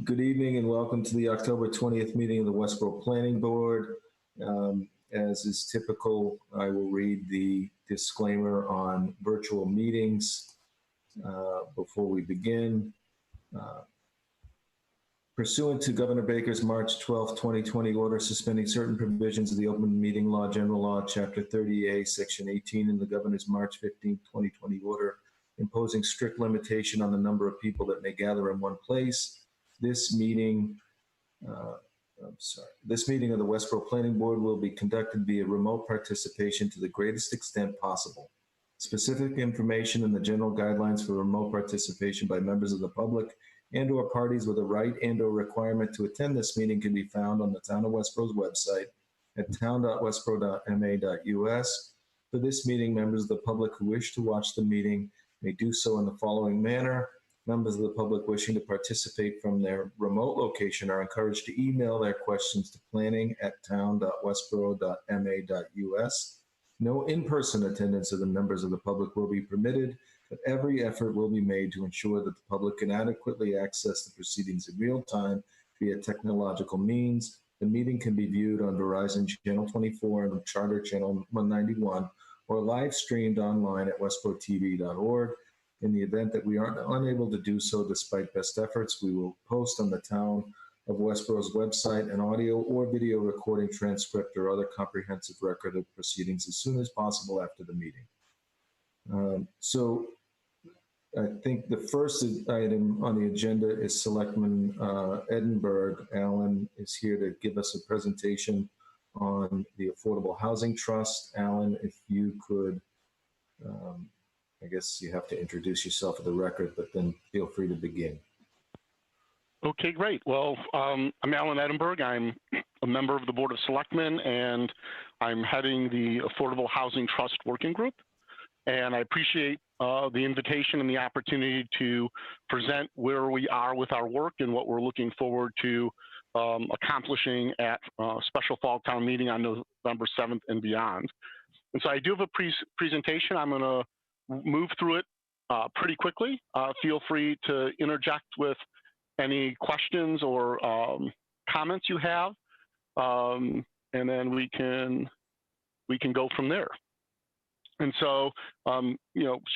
Good evening and welcome to the October 20th meeting of the Westborough Planning Board. As is typical, I will read the disclaimer on virtual meetings before we begin. Pursuant to Governor Baker's March 12, 2020 order suspending certain provisions of the Open Meeting Law, General Law, Chapter 30A, Section 18, and the Governor's March 15, 2020 order imposing strict limitation on the number of people that may gather in one place, this meeting of the Westborough Planning Board will be conducted via remote participation to the greatest extent possible. Specific information and the general guidelines for remote participation by members of the public and or parties with a right and or requirement to attend this meeting can be found on the Town of Westborough's website at town.westborough.ma.us. For this meeting, members of the public who wish to watch the meeting may do so in the following manner. Members of the public wishing to participate from their remote location are encouraged to email their questions to planning@town.westborough.ma.us. No in-person attendance of the members of the public will be permitted, but every effort will be made to ensure that the public can adequately access the proceedings in real time via technological means. The meeting can be viewed on Verizon Channel 24 and Charter Channel 191 or live streamed online at westboroughtv.org. In the event that we are unable to do so despite best efforts, we will post on the Town of Westborough's website an audio or video recording transcript or other comprehensive record of proceedings as soon as possible after the meeting. So I think the first item on the agenda is Selectman Edinburgh. Alan is here to give us a presentation on the Affordable Housing Trust. Alan, if you could, I guess you have to introduce yourself for the record, but then feel free to begin. Okay, great. Well, I'm Alan Edinburgh. I'm a member of the Board of Selectmen, and I'm heading the Affordable Housing Trust Working Group. And I appreciate the invitation and the opportunity to present where we are with our work and what we're looking forward to accomplishing at special fall town meeting on November 7th and beyond. And so I do have a presentation. I'm going to move through it pretty quickly. Feel free to interject with any questions or comments you have, and then we can go from there. And so,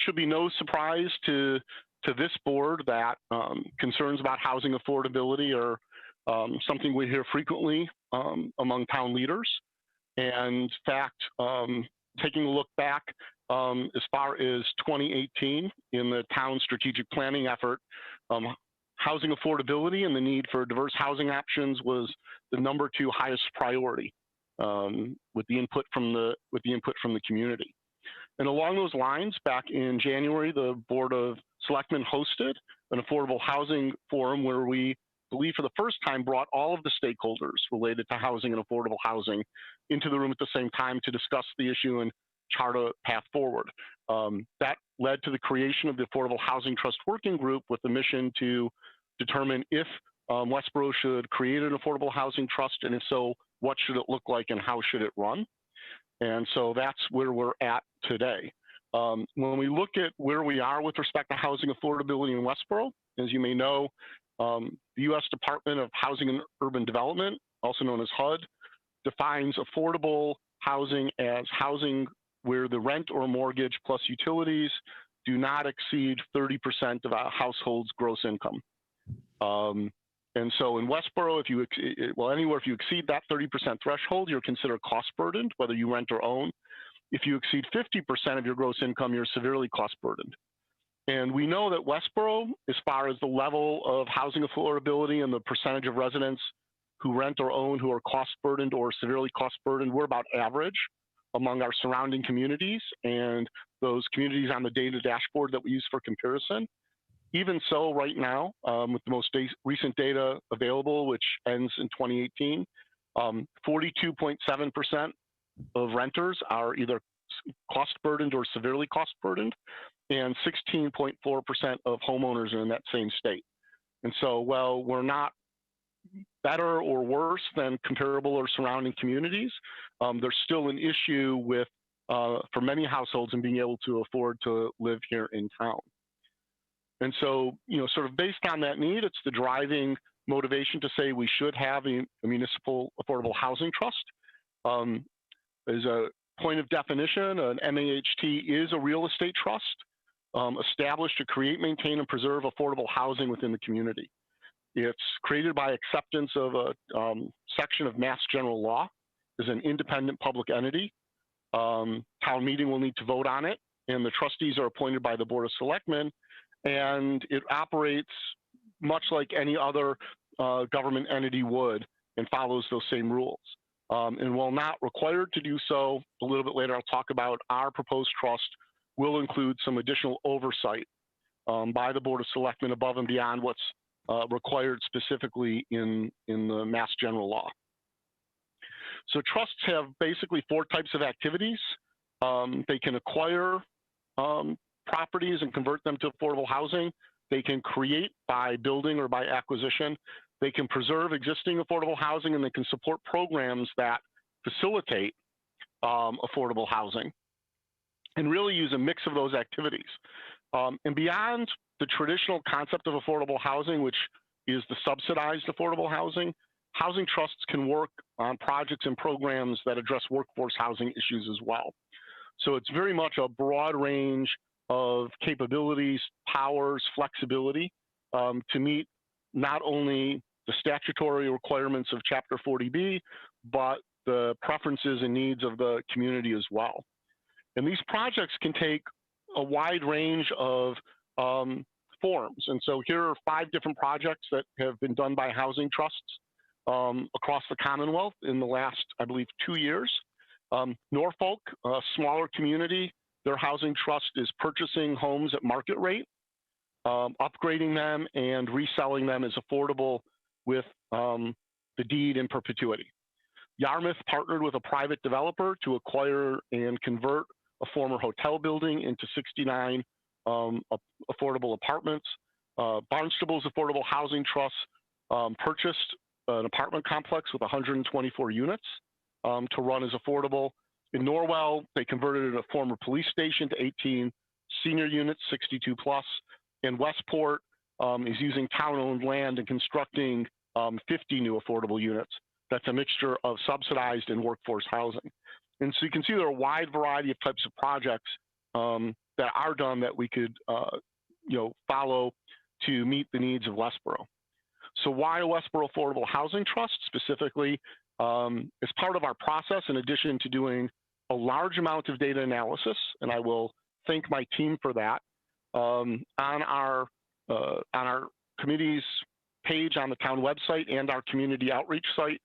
should be no surprise to this board that concerns about housing affordability are something we hear frequently among town leaders. And in fact, taking a look back as far as 2018 in the town strategic planning effort, housing affordability and the need for diverse housing options was the #2 highest priority with the input from the community. And along those lines, back in January, the Board of Selectmen hosted an affordable housing forum where we believe for the first time brought all of the stakeholders related to housing and affordable housing into the room at the same time to discuss the issue and chart a path forward. That led to the creation of the Affordable Housing Trust Working Group with the mission to determine if Westborough should create an affordable housing trust, and if so, what should it look like and how should it run? And so that's where we're at today. When we look at where we are with respect to housing affordability in Westborough, as you may know, the U.S. Department of Housing and Urban Development, also known as HUD, defines affordable housing as housing where the rent or mortgage plus utilities do not exceed 30% of a household's gross income. And so in Westborough, anywhere if you exceed that 30% threshold, you're considered cost burdened, whether you rent or own. If you exceed 50% of your gross income, you're severely cost burdened. And we know that Westborough, as far as the level of housing affordability and the percentage of residents who rent or own who are cost burdened or severely cost burdened, we're about average among our surrounding communities and those communities on the data dashboard that we use for comparison. Even so, right now, with the most recent data available, which ends in 2018, 42.7% of renters are either cost burdened or severely cost burdened, and 16.4% of homeowners are in that same state. And so, while we're not better or worse than comparable or surrounding communities, there's still an issue with for many households in being able to afford to live here in town. And so, sort of based on that need, it's the driving motivation to say we should have a municipal affordable housing trust. As a point of definition, an MAHT is a real estate trust established to create, maintain, and preserve affordable housing within the community. It's created by acceptance of a section of Mass General Law as an independent public entity. Town meeting will need to vote on it, and the trustees are appointed by the Board of Selectmen, and it operates much like any other government entity would and follows those same rules. And while not required to do so, a little bit later I'll talk about our proposed trust will include some additional oversight by the Board of Selectmen above and beyond what's required specifically in the Mass General Law. So trusts have basically 4 types of activities. They can acquire properties and convert them to affordable housing. They can create by building or by acquisition. They can preserve existing affordable housing, and they can support programs that facilitate affordable housing and really use a mix of those activities. And beyond the traditional concept of affordable housing, which is the subsidized affordable housing, housing trusts can work on projects and programs that address workforce housing issues as well. So it's very much a broad range of capabilities, powers, flexibility to meet not only the statutory requirements of Chapter 40B, but the preferences and needs of the community as well. And these projects can take a wide range of forms. And so here are 5 different projects that have been done by housing trusts across the Commonwealth in the last, I believe, 2 years. Norfolk, a smaller community, their housing trust is purchasing homes at market rate, upgrading them and reselling them as affordable with the deed in perpetuity. Yarmouth partnered with a private developer to acquire and convert a former hotel building into 69 affordable apartments. Barnstable's Affordable Housing Trust purchased an apartment complex with 124 units to run as affordable. In Norwell, they converted a former police station to 18 senior units, 62 plus. And Westport is using town-owned land and constructing 50 new affordable units. That's a mixture of subsidized and workforce housing. And so you can see there are a wide variety of types of projects that are done that we could follow to meet the needs of Westborough. So why a Westborough Affordable Housing Trust specifically? As part of our process, in addition to doing a large amount of data analysis, and I will thank my team for that, on our committee's page on the town website and our community outreach site,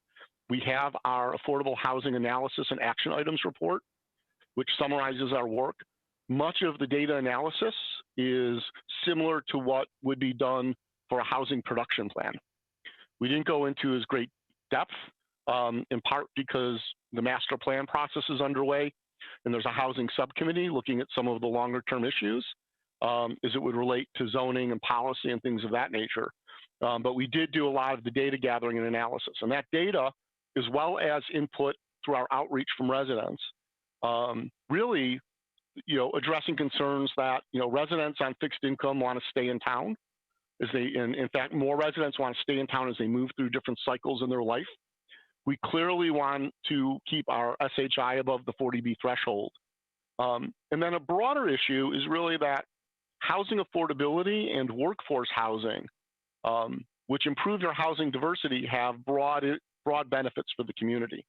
we have our Affordable Housing Analysis and Action Items report, which summarizes our work. Much of the data analysis is similar to what would be done for a housing production plan. We didn't go into as great depth, in part because the master plan process is underway, and there's a housing subcommittee looking at some of the longer term issues as it would relate to zoning and policy and things of that nature. But we did do a lot of the data gathering and analysis, and that data, as well as input through our outreach from residents, really, addressing concerns that, residents on fixed income want to stay in town. In fact, more residents want to stay in town as they move through different cycles in their life. We clearly want to keep our SHI above the 40B threshold. And then a broader issue is really that housing affordability and workforce housing, which improve their housing diversity, have broad benefits for the community.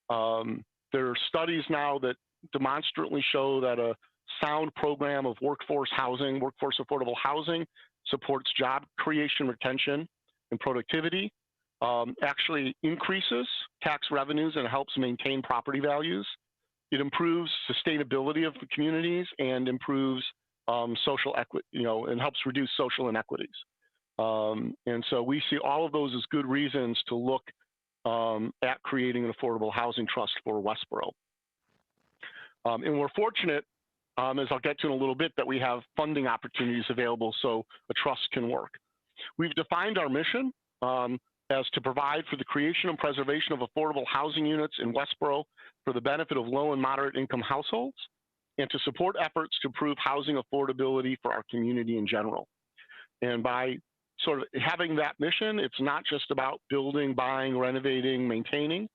There are studies now that demonstrably show that a sound program of workforce affordable housing, supports job creation, retention, and productivity, actually increases tax revenues and helps maintain property values. It improves sustainability of the communities and improves social equity, and helps reduce social inequities. And so we see all of those as good reasons to look at creating an affordable housing trust for Westborough. And we're fortunate, as I'll get to in a little bit, that we have funding opportunities available so a trust can work. We've defined our mission as to provide for the creation and preservation of affordable housing units in Westborough for the benefit of low and moderate income households, and to support efforts to improve housing affordability for our community in general. And by sort of having that mission, it's not just about building, buying, renovating, maintaining.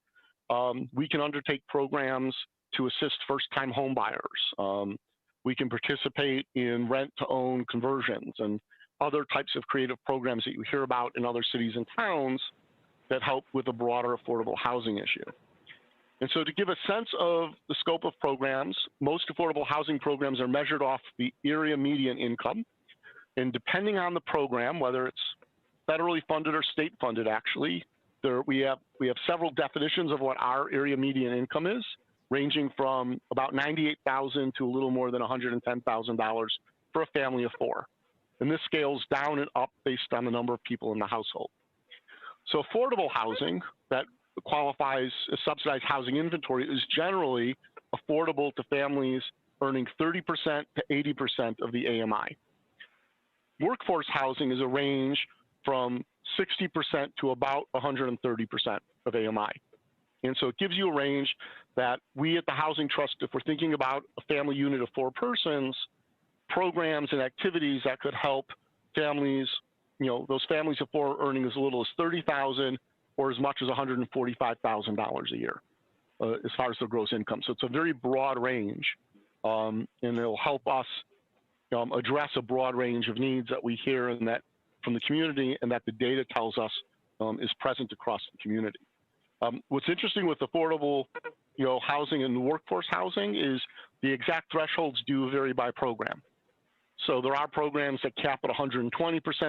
We can undertake programs to assist first-time home buyers. We can participate in rent-to-own conversions and other types of creative programs that you hear about in other cities and towns that help with a broader affordable housing issue. And so to give a sense of the scope of programs, most affordable housing programs are measured off the area median income. And depending on the program, whether it's federally funded or state funded, actually, we have several definitions of what our area median income is, ranging from about $98,000 to a little more than $110,000 for a family of 4. And this scales down and up based on the number of people in the household. So affordable housing that qualifies as subsidized housing inventory is generally affordable to families earning 30% to 80% of the AMI. Workforce housing is a range from 60% to about 130% of AMI. And so it gives you a range that we at the Housing Trust, if we're thinking about a family unit of 4 persons, programs and activities that could help families, those families of 4 earning as little as $30,000 or as much as $145,000 a year as far as their gross income. So it's a very broad range, and it'll help us address a broad range of needs that we hear and that from the community and that the data tells us is present across the community. What's interesting with affordable housing and workforce housing is the exact thresholds do vary by program. So there are programs that cap at 120%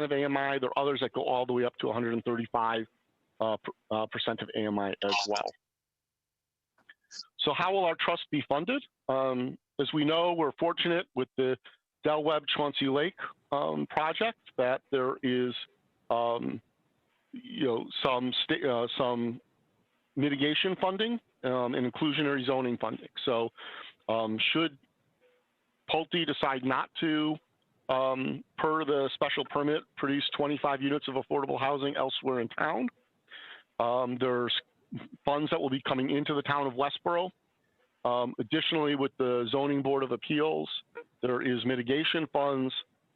of AMI. There are others that go all the way up to 135% of AMI as well. So how will our trust be funded? As we know, we're fortunate with the Del Webb Chauncey Lake project that there is some mitigation funding and inclusionary zoning funding. So should Pulte decide not to, per the special permit, produce 25 units of affordable housing elsewhere in town, there's funds that will be coming into the town of Westborough. Additionally, with the Zoning Board of Appeals, there is mitigation funds,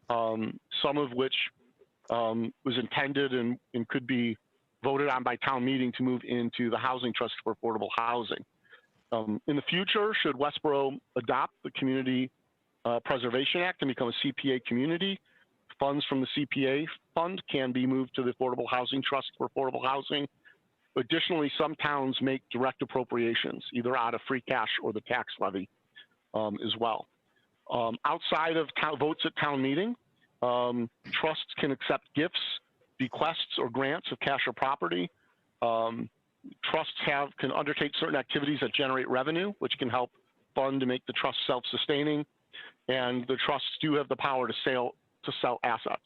some of which was intended and could be voted on by town meeting to move into the Housing Trust for Affordable Housing. In the future, should Westborough adopt the Community Preservation Act and become a CPA community, funds from the CPA fund can be moved to the Affordable Housing Trust for Affordable Housing. Additionally, some towns make direct appropriations, either out of free cash or the tax levy as well. Outside of votes at town meeting, trusts can accept gifts, bequests, or grants of cash or property. Trusts can undertake certain activities that generate revenue, which can help fund to make the trust self-sustaining. And the trusts do have the power to sell assets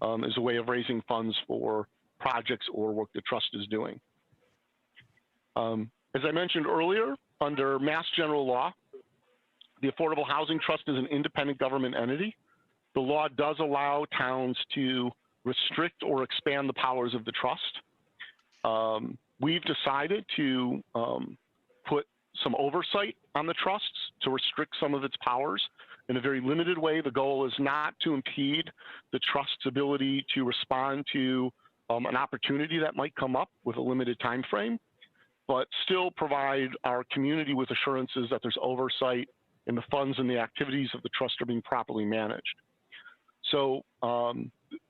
as a way of raising funds for projects or work the trust is doing. As I mentioned earlier, under Mass General Law, the Affordable Housing Trust is an independent government entity. The law does allow towns to restrict or expand the powers of the trust. We've decided to put some oversight on the trusts to restrict some of its powers in a very limited way. The goal is not to impede the trust's ability to respond to an opportunity that might come up with a limited time frame, but still provide our community with assurances that there's oversight and the funds and the activities of the trust are being properly managed. So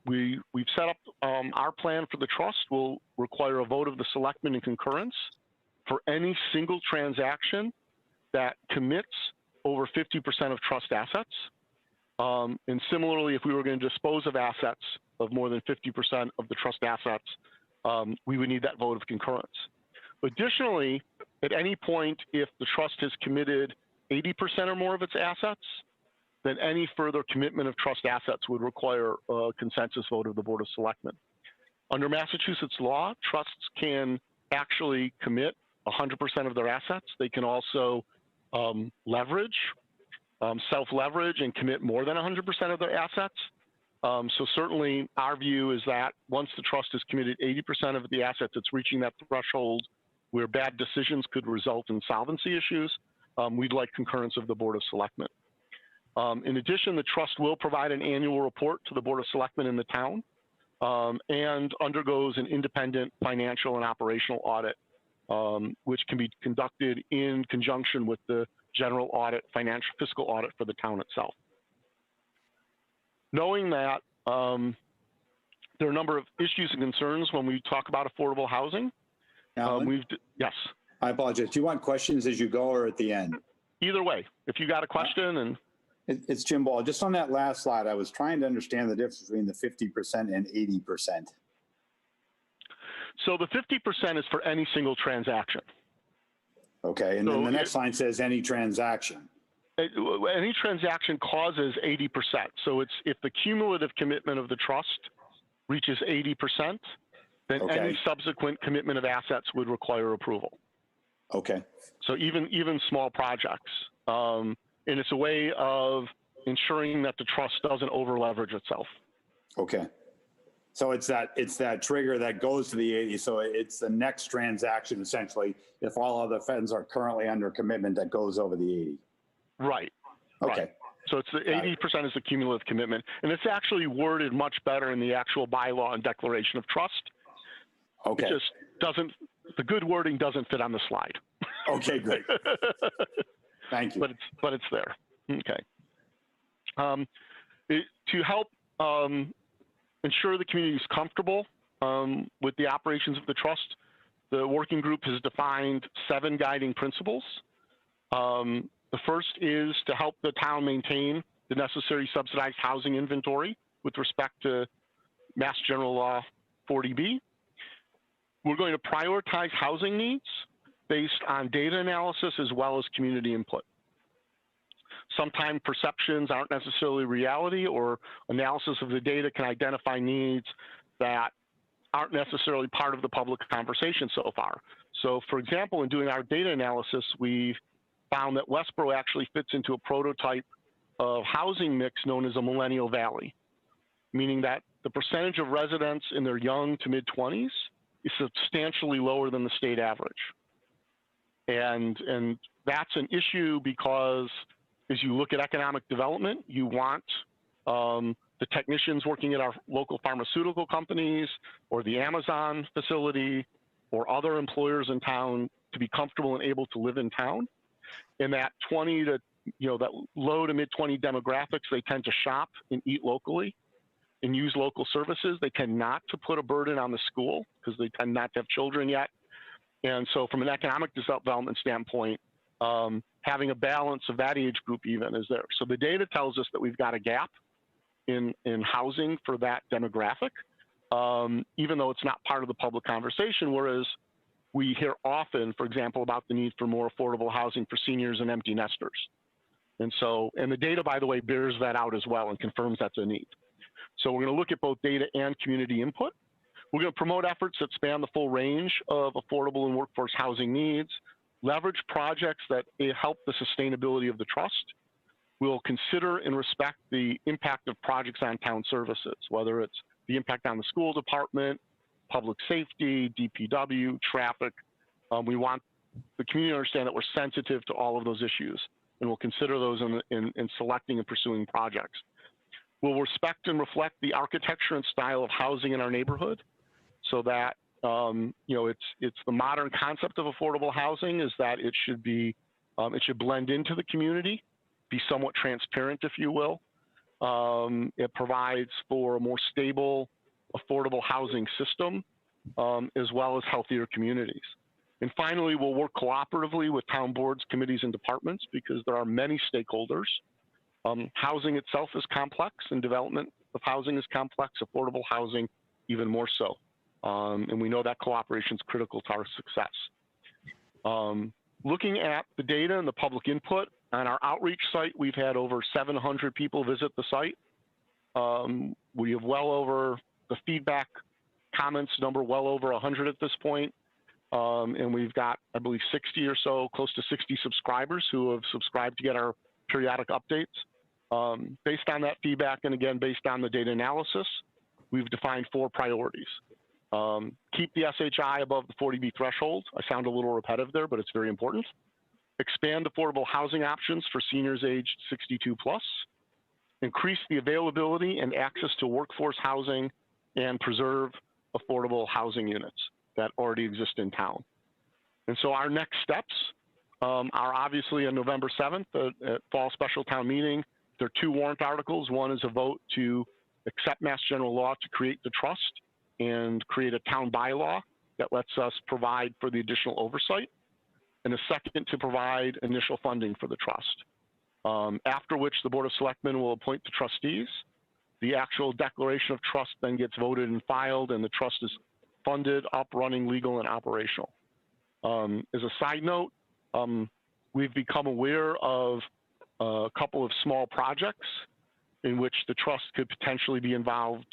we've set up our plan for the trust will require a vote of the selectmen in concurrence for any single transaction that commits over 50% of trust assets. And similarly, if we were going to dispose of assets of more than 50% of the trust assets, we would need that vote of concurrence. Additionally, at any point, if the trust has committed 80% or more of its assets, then any further commitment of trust assets would require a consensus vote of the Board of Selectmen. Under Massachusetts law, trusts can actually commit 100% of their assets. They can also leverage, self-leverage, and commit more than 100% of their assets. So certainly our view is that once the trust has committed 80% of the assets, it's reaching that threshold where bad decisions could result in solvency issues. We'd like concurrence of the Board of Selectmen. In addition, the trust will provide an annual report to the Board of Selectmen in the town and undergoes an independent financial and operational audit, which can be conducted in conjunction with the general audit, fiscal audit for the town itself. Knowing that there are a number of issues and concerns when we talk about affordable housing. Alan, Yes. I apologize. Do you want questions as you go or at the end? Either way, if you got a question and. It's Jim Ball. Just on that last slide, I was trying to understand the difference between the 50% and 80%. So the 50% is for any single transaction. Okay, and So then the next line says any transaction. Any transaction causes 80%. So it's if the cumulative commitment of the trust reaches 80%, then Okay. any subsequent commitment of assets would require approval. Okay. So even small projects. And it's a way of ensuring that the trust doesn't over leverage itself. Okay. So it's that trigger that goes to the 80. So it's the next transaction essentially, if all other funds are currently under commitment, that goes over the 80. Right. Okay. Right. So it's the 80% is the cumulative commitment. And it's actually worded much better in the actual bylaw and declaration of trust. Okay. It just doesn't, the good wording doesn't fit on the slide. Okay, great. Thank you. But it's there. Okay. To help ensure the community is comfortable with the operations of the trust, the working group has defined 7 guiding principles. The first is to help the town maintain the necessary subsidized housing inventory with respect to Mass General Law 40B. We're going to prioritize housing needs based on data analysis as well as community input. Sometimes perceptions aren't necessarily reality, or analysis of the data can identify needs that aren't necessarily part of the public conversation so far. So for example, in doing our data analysis, we've found that Westborough actually fits into a prototype of housing mix known as a millennial valley, meaning that the percentage of residents in their young to mid-20s is substantially lower than the state average. And that's an issue because as you look at economic development, you want the technicians working at our local pharmaceutical companies or the Amazon facility or other employers in town to be comfortable and able to live in town. And that 20 to, that low to mid 20 demographics, they tend to shop and eat locally and use local services. They tend not to put a burden on the school because they tend not to have children yet. And so from an economic development standpoint, having a balance of that age group even is there. So the data tells us that we've got a gap in housing for that demographic, even though it's not part of the public conversation, whereas we hear often, for example, about the need for more affordable housing for seniors and empty nesters. And the data, by the way, bears that out as well and confirms that's a need. So we're going to look at both data and community input. We're going to promote efforts that span the full range of affordable and workforce housing needs, leverage projects that help the sustainability of the trust. We'll consider and respect the impact of projects on town services, whether it's the impact on the school department, public safety, DPW, traffic. We want the community to understand that we're sensitive to all of those issues, and we'll consider those in selecting and pursuing projects. We'll respect and reflect the architecture and style of housing in our neighborhood, so that it's the modern concept of affordable housing is that it should be it should blend into the community, be somewhat transparent, if you will. It provides for a more stable, affordable housing system, as well as healthier communities. And finally, we'll work cooperatively with town boards, committees, and departments because there are many stakeholders. Housing itself is complex, and development of housing is complex, affordable housing even more so. And we know that cooperation is critical to our success. Looking at the data and the public input, on our outreach site, we've had over 700 people visit the site. We have well over the feedback comments number, well over 100 at this point. And we've got, I believe, 60 or so, close to 60 subscribers who have subscribed to get our periodic updates. Based on that feedback, and again, based on the data analysis, we've defined 4 priorities. Keep the SHI above the 40B threshold. I sound a little repetitive there, but it's very important. expand affordable housing options for seniors aged 62 plus, increase the availability and access to workforce housing, and preserve affordable housing units that already exist in town. And so our next steps are obviously on November 7th at fall special town meeting. There are 2 warrant articles. One is a vote to accept Mass General Law to create the trust and create a town bylaw that lets us provide for the additional oversight, and a second to provide initial funding for the trust. After which the Board of Selectmen will appoint the trustees. The actual declaration of trust then gets voted and filed, and the trust is funded, up, running, legal, and operational. As a side note, we've become aware of a couple of small projects in which the trust could potentially be involved,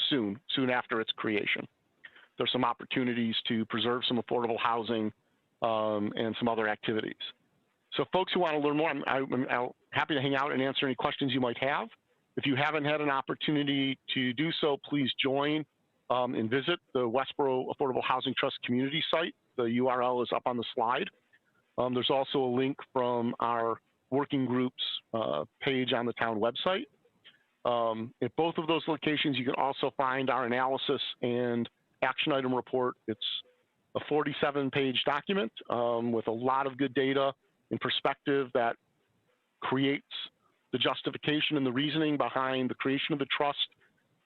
soon after its creation. There's some opportunities to preserve some affordable housing and some other activities. So folks who want to learn more, I'm happy to hang out and answer any questions you might have. If you haven't had an opportunity to do so, please join and visit the Westborough Affordable Housing Trust community site. The URL is up on the slide. There's also a link from our working groups page on the town website. At both of those locations, you can also find our analysis and action item report. It's a 47-page document with a lot of good data and perspective that creates the justification and the reasoning behind the creation of the trust,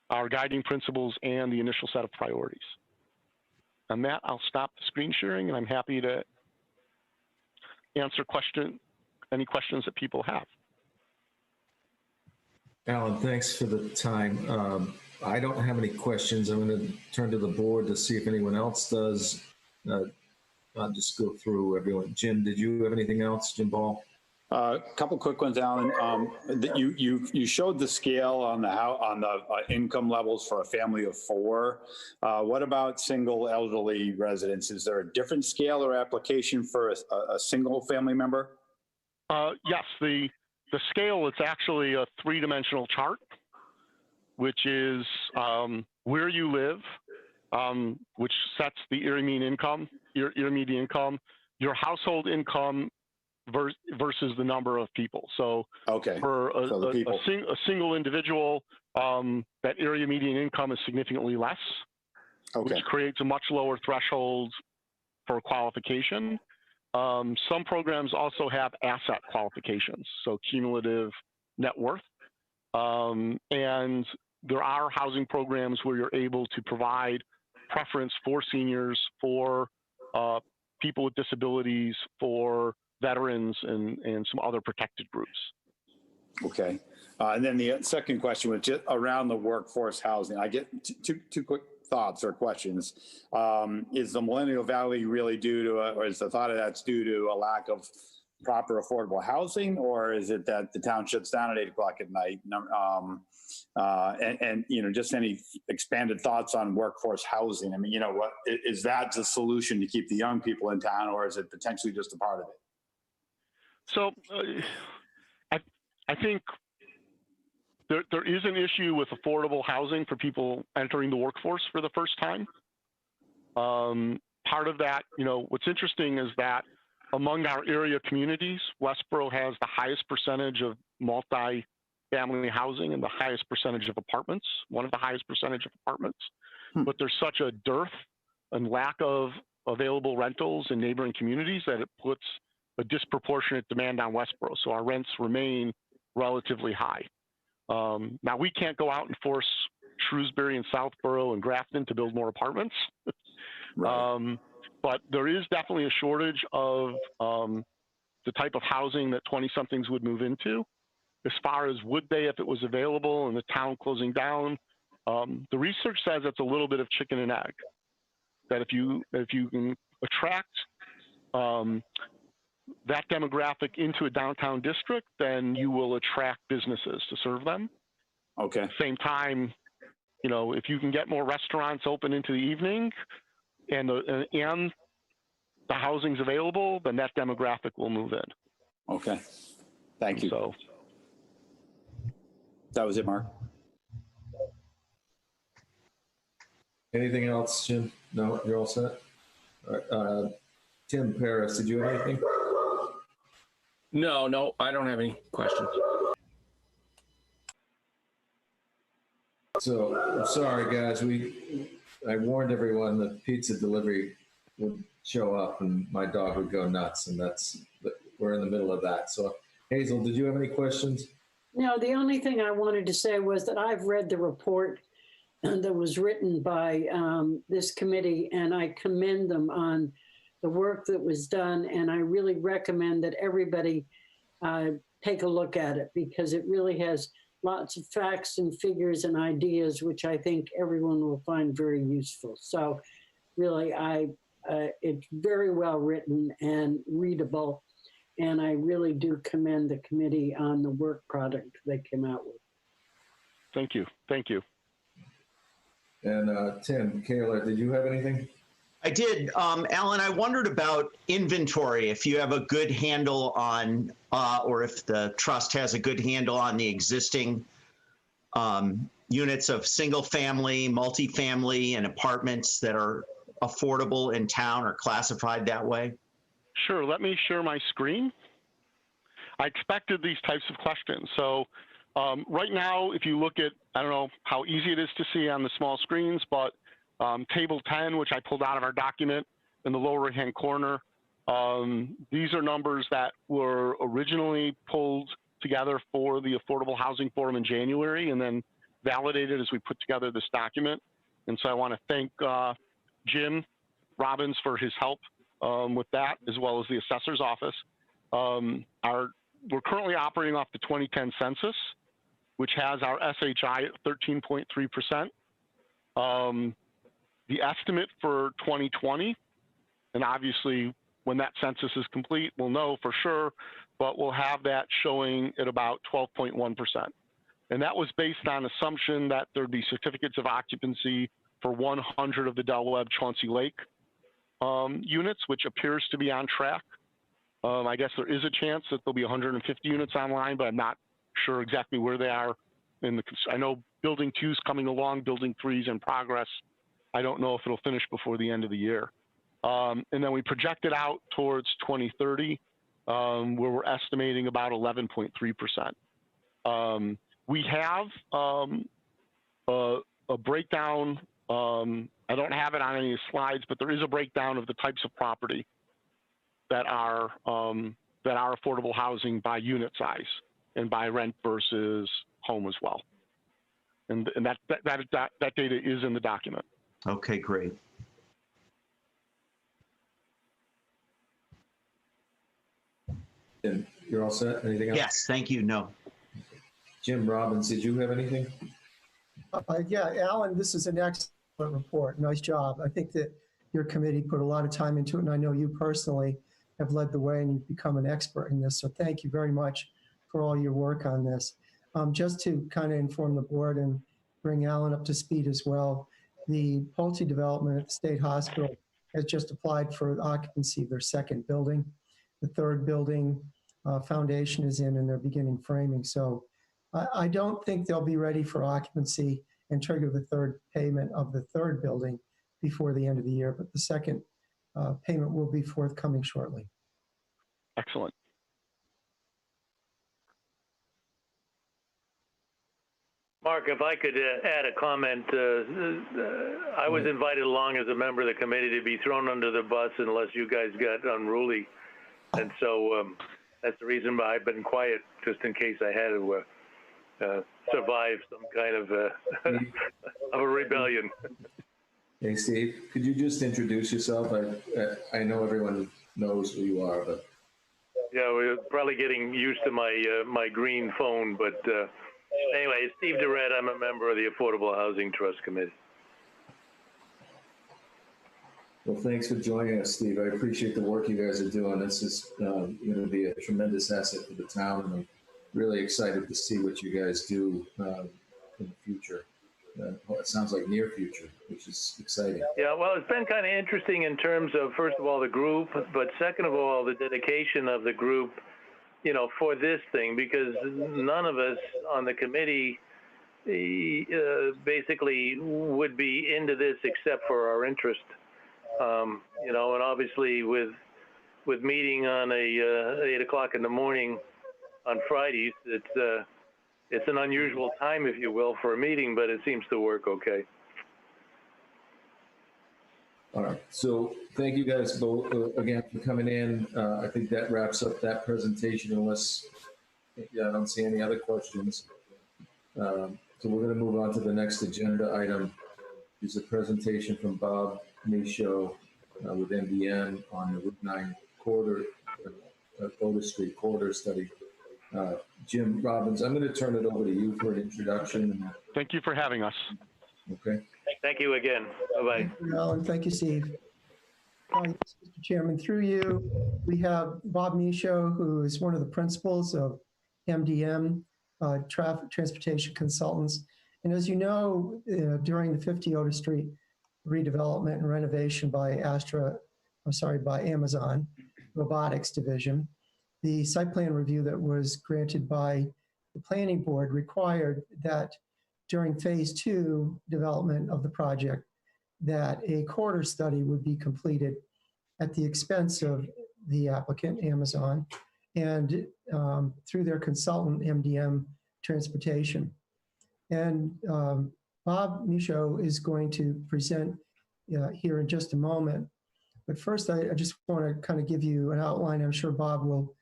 our guiding principles, and the initial set of priorities. On that, I'll stop the screen sharing, and I'm happy to answer any questions that people have. Alan, thanks for the time. I don't have any questions. I'm going to turn to the board to see if anyone else does. I'll just go through everyone. Jim, did you have anything else, Jim Ball? A couple quick ones, Alan. You showed the scale on the income levels for a family of 4. What about single elderly residents? Is there a different scale or application for a single family member? Yes, the scale, it's actually a 3-dimensional chart, which is where you live, which sets the Erie median income, your household income versus the number of people. So okay, for a single individual, that area median income is significantly less, okay, which creates a much lower threshold for qualification. Some programs also have asset qualifications, so cumulative net worth. And there are housing programs where you're able to provide preference for seniors, for people with disabilities, for veterans, and some other protected groups. Okay. And then the second question was just around the workforce housing. I get two quick thoughts or questions. Is the Millennial Valley really due to, or is the thought of that's due to a lack of proper affordable housing, or is it that the town shuts down at 8 o'clock at night? And just any expanded thoughts on workforce housing. I mean, what is that the solution to keep the young people in town, or is it potentially just a part of it? So I think there is an issue with affordable housing for people entering the workforce for the first time. Part of that, what's interesting is that among our area communities, Westborough has the highest percentage of multi-family housing and the highest percentage of apartments, one of the highest percentage of apartments. But there's such a dearth and lack of available rentals in neighboring communities that it puts a disproportionate demand on Westborough. So our rents remain relatively high. Now, we can't go out and force Shrewsbury and Southborough and Grafton to build more apartments. Right. But there is definitely a shortage of the type of housing that 20-somethings would move into. As far as would they if it was available and the town closing down, the research says it's a little bit of chicken and egg. That if you can attract that demographic into a downtown district, then you will attract businesses to serve them. Okay. At the same time, if you can get more restaurants open into the evening and the housing's available, then that demographic will move in. Okay. Thank you. So that was it, Mark. Anything else, Jim? No, you're all set? All right. Tim Paris, did you have anything? No, I don't have any questions. So I'm sorry, guys. I warned everyone that pizza delivery would show up and my dog would go nuts, and we're in the middle of that. So Hazel, did you have any questions? No, the only thing I wanted to say was that I've read the report that was written by this committee, and I commend them on the work that was done. And I really recommend that everybody take a look at it, because it really has lots of facts and figures and ideas, which I think everyone will find very useful. So really, it's very well written and readable. And I really do commend the committee on the work product they came out with. Thank you. Thank you. And Tim Kaler, did you have anything? I did. Alan, I wondered about inventory, if you have a good handle on, or if the trust has a good handle on the existing units of single family, multifamily, and apartments that are affordable in town or classified that way. Sure. Let me share my screen. I expected these types of questions. So right now, if you look at, I don't know how easy it is to see on the small screens, but Table 10, which I pulled out of our document in the lower right-hand corner, these are numbers that were originally pulled together for the Affordable Housing Forum in January and then validated as we put together this document. And so I want to thank Jim Robbins for his help with that, as well as the assessor's office. We're currently operating off the 2010 census, which has our SHI at 13.3%. The estimate for 2020, and obviously when that census is complete, we'll know for sure, but we'll have that showing at about 12.1%. And that was based on assumption that there'd be certificates of occupancy for 100 of the Del Webb Chauncey Lake units, which appears to be on track. I guess there is a chance that there'll be 150 units online, but I'm not sure exactly where they are. I know building 2 is coming along, building 3 is in progress. I don't know if it'll finish before the end of the year. And then we projected out towards 2030, where we're estimating about 11.3%. We have a breakdown. I don't have it on any slides, but there is a breakdown of the types of property that are affordable housing by unit size and by rent versus home as well. And that data is in the document. Okay, great. Tim, you're all set? Anything else? Yes, thank you. No. Jim Robbins, did you have anything? Yeah, Alan, this is an excellent report. Nice job. I think that your committee put a lot of time into it, and I know you personally have led the way and you've become an expert in this. So thank you very much for all your work on this. Just to kind of inform the board and bring Alan up to speed as well, the Pulte development at the State Hospital has just applied for occupancy of their second building. The third building foundation is in and they're beginning framing. So I don't think they'll be ready for occupancy and trigger the third payment of the third building before the end of the year, but the second payment will be forthcoming shortly. Excellent. Mark, if I could add a comment, I was invited along as a member of the committee to be thrown under the bus unless you guys got unruly. And so that's the reason why I've been quiet, just in case I had to survive some kind of a rebellion. Hey, Steve, could you just introduce yourself? I know everyone knows who you are, but. Yeah, we're probably getting used to my green phone, but anyway, Steve Durrett, I'm a member of the Affordable Housing Trust Committee. Well, thanks for joining us, Steve. I appreciate the work you guys are doing. This is going to be a tremendous asset for the town, and I'm really excited to see what you guys do in the future. It sounds like near future, which is exciting. Yeah, well, it's been kind of interesting in terms of, first of all, the group, but second of all, the dedication of the group, for this thing, because none of us on the committee basically would be into this except for our interest. And obviously with with meeting on a 8 o'clock in the morning on Fridays. It's an unusual time, if you will, for a meeting, but it seems to work okay. All right, so thank you guys both again for coming in. I think that wraps up that presentation unless I don't see any other questions. So we're going to move on to the next agenda item. Is a presentation from Bob Michaud with MDM on the Route 9 corridor, Otis Street corridor study. Jim Robbins, I'm going to turn it over to you for an introduction. Thank you for having us. Okay. Thank you again. Bye-bye. Thank you, Alan. Thank you, Steve. Mr. Chairman, through you, we have Bob Michaud, who is one of the principals of MDM, Traffic Transportation Consultants. And as you know, during the 50 Otis Street redevelopment and renovation by by Amazon Robotics Division, the site plan review that was granted by the planning board required that during phase 2 development of the project, that a corridor study would be completed at the expense of the applicant, Amazon, and through their consultant, MDM Transportation. And Bob Michaud is going to present here in just a moment. But first, I just want to kind of give you an outline. I'm sure Bob will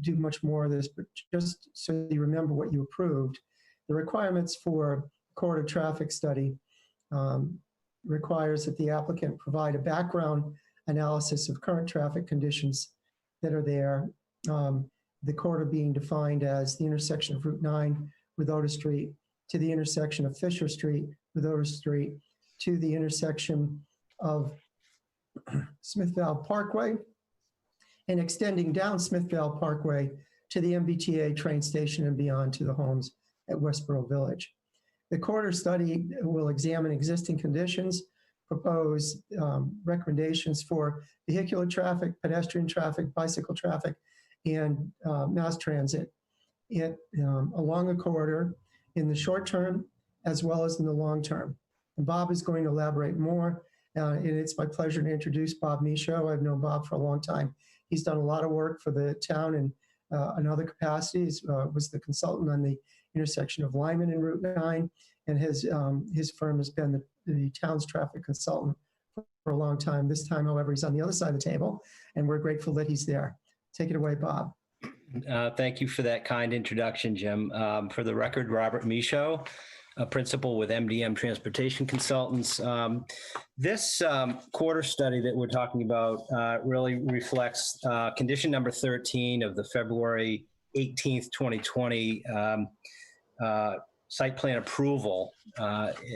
do much more of this, but just so you remember what you approved. The requirements for corridor traffic study requires that the applicant provide a background analysis of current traffic conditions that are there. The corridor being defined as the intersection of Route 9 with Otis Street to the intersection of Fisher Street with Otis Street to the intersection of Smithville Parkway and extending down Smithville Parkway to the MBTA train station and beyond to the homes at Westborough Village. The corridor study will examine existing conditions, propose recommendations for vehicular traffic, pedestrian traffic, bicycle traffic, and mass transit along the corridor in the short term as well as in the long term. And Bob is going to elaborate more. And it's my pleasure to introduce Bob Michaud. I've known Bob for a long time. He's done a lot of work for the town and in other capacities, was the consultant on the intersection of Lyman and Route 9, and his firm has been the town's traffic consultant for a long time. This time, however, he's on the other side of the table, and we're grateful that he's there. Take it away, Bob. Thank you for that kind introduction, Jim. For the record, Robert Michaud, a principal with MDM Transportation Consultants. This quarter study that we're talking about really reflects condition number 13 of the February 18th, 2020 site plan approval.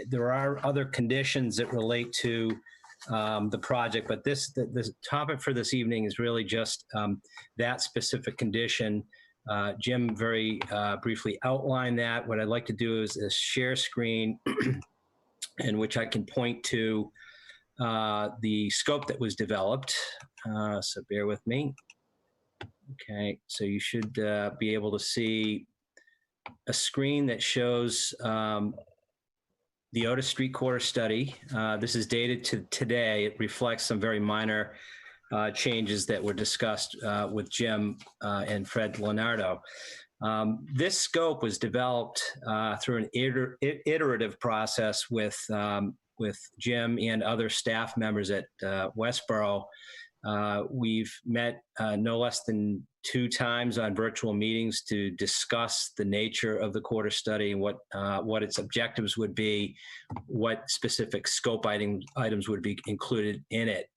There are other conditions that relate to the project, but the topic for this evening is really just that specific condition. Jim very briefly outlined that. What I'd like to do is share screen in which I can point to the scope that was developed. So bear with me. Okay, so you should be able to see a screen that shows the Otis Street Corridor study. This is dated to today. It reflects some very minor changes that were discussed with Jim and Fred Leonardo. This scope was developed through an iterative process with Jim and other staff members at Westborough. We've met no less than 2 times on virtual meetings to discuss the nature of the corridor study and what its objectives would be, what specific scope items would be included in it.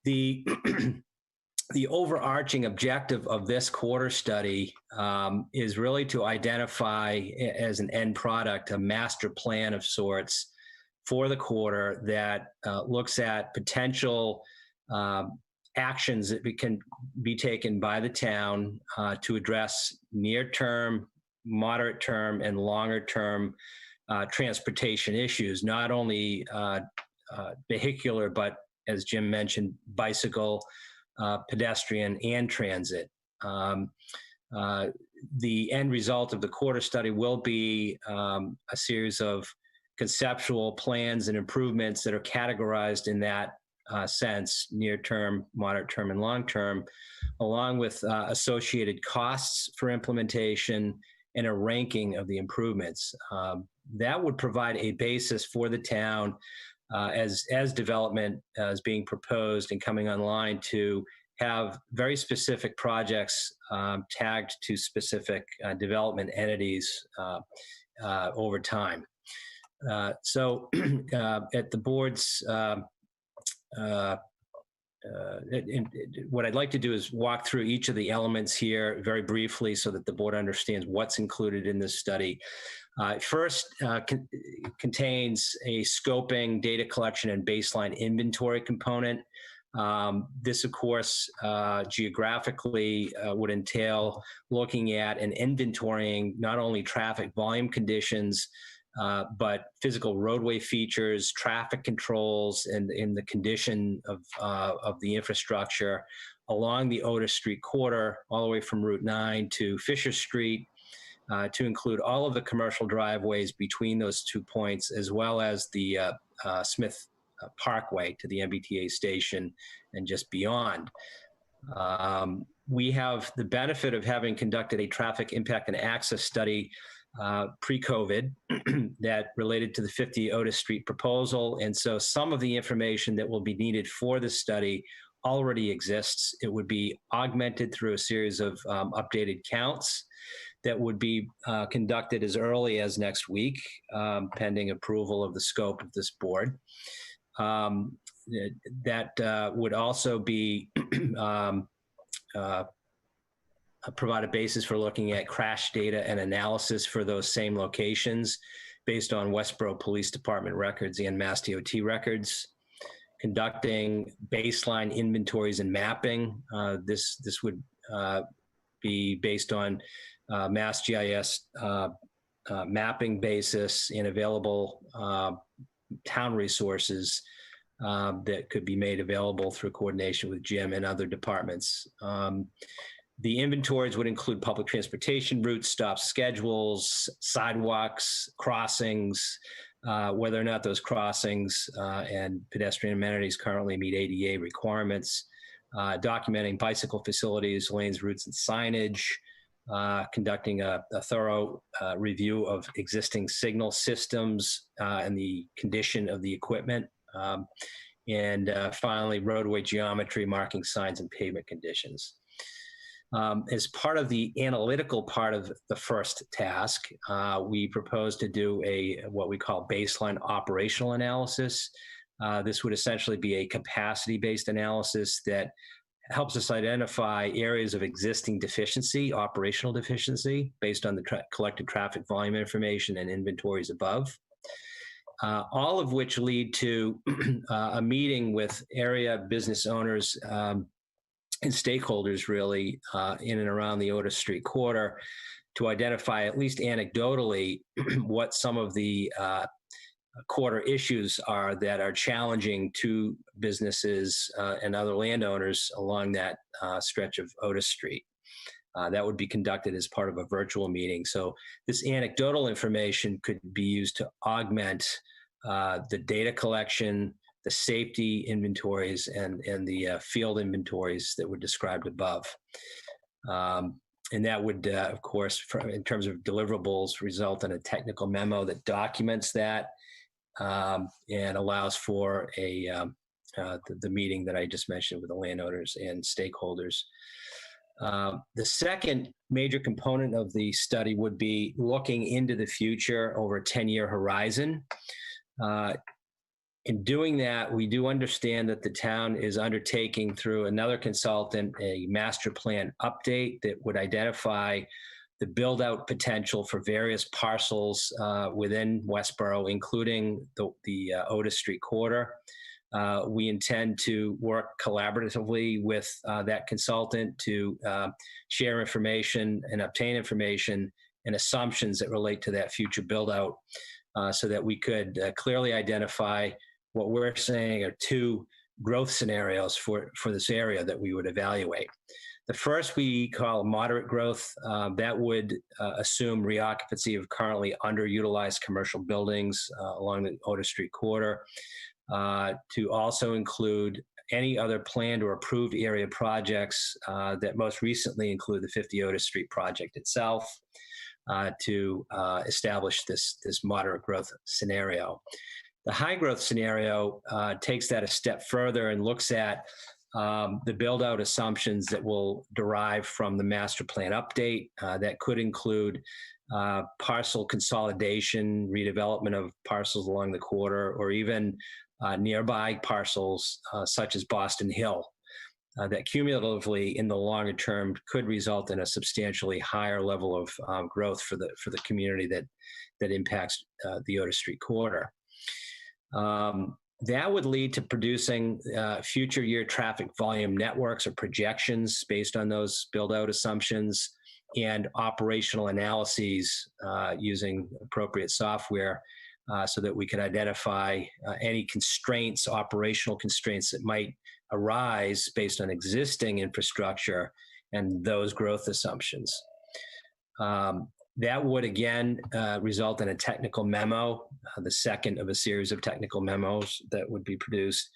The overarching objective of this corridor study is really to identify as an end product a master plan of sorts for the corridor that looks at potential actions that can be taken by the town to address near-term, moderate-term, and longer-term transportation issues, not only vehicular, but as Jim mentioned, bicycle, pedestrian, and transit. The end result of the corridor study will be a series of conceptual plans and improvements that are categorized in that sense, near term, moderate term, and long term, along with associated costs for implementation and a ranking of the improvements. That would provide a basis for the town as development is being proposed and coming online to have very specific projects tagged to specific development entities over time. So at the board's, what I'd like to do is walk through each of the elements here very briefly so that the board understands what's included in this study. First, contains a scoping, data collection, and baseline inventory component. This, of course, geographically would entail looking at and inventorying not only traffic volume conditions, but physical roadway features, traffic controls, and in the condition of the infrastructure along the Otis Street corridor, all the way from Route 9 to Fisher Street, to include all of the commercial driveways between those 2 points, as well as the Smith Parkway to the MBTA station and just beyond. We have the benefit of having conducted a traffic impact and access study pre-COVID that related to the 50 Otis Street proposal. And so some of the information that will be needed for this study already exists. It would be augmented through a series of updated counts that would be conducted as early as next week, pending approval of the scope of this board. That would also be provide a basis for looking at crash data and analysis for those same locations based on Westborough Police Department records and Mass DOT records. Conducting baseline inventories and mapping. This would be based on Mass GIS mapping basis and available town resources that could be made available through coordination with Jim and other departments. The inventories would include public transportation routes, stop schedules, sidewalks, crossings, whether or not those crossings and pedestrian amenities currently meet ADA requirements, documenting bicycle facilities, lanes, routes, and signage, conducting a thorough review of existing signal systems and the condition of the equipment, and finally, roadway geometry, marking signs, and pavement conditions. As part of the analytical part of the first task, we propose to do what we call baseline operational analysis. This would essentially be a capacity-based analysis that helps us identify areas of existing deficiency, operational deficiency, based on the collected traffic volume information and inventories above. All of which lead to a meeting with area business owners and stakeholders really in and around the Otis Street corridor to identify, at least anecdotally, what some of the corridor issues are that are challenging to businesses and other landowners along that stretch of Otis Street. That would be conducted as part of a virtual meeting. So this anecdotal information could be used to augment the data collection, the safety inventories, and the field inventories that were described above. And that would, of course, in terms of deliverables, result in a technical memo that documents that and allows for the meeting that I just mentioned with the landowners and stakeholders. The second major component of the study would be looking into the future over a 10-year horizon. In doing that, we do understand that the town is undertaking through another consultant a master plan update that would identify the build-out potential for various parcels within Westborough, including the Otis Street corridor. We intend to work collaboratively with that consultant to share information and obtain information and assumptions that relate to that future build-out so that we could clearly identify what we're saying are two growth scenarios for this area that we would evaluate. The first we call moderate growth. That would assume reoccupancy of currently underutilized commercial buildings along the Otis Street corridor. to also include any other planned or approved area projects that most recently include the 50 Otis Street project itself, to establish this moderate growth scenario. The high growth scenario takes that a step further and looks at the build out assumptions that will derive from the master plan update. That could include parcel consolidation, redevelopment of parcels along the corridor, or even nearby parcels such as Boston Hill, that cumulatively in the longer term could result in a substantially higher level of growth for the community that impacts the Otis Street corridor. That would lead to producing future year traffic volume networks or projections based on those build-out assumptions, and operational analyses using appropriate software so that we can identify any constraints, operational constraints that might arise based on existing infrastructure and those growth assumptions. That would again result in a technical memo, the second of a series of technical memos that would be produced,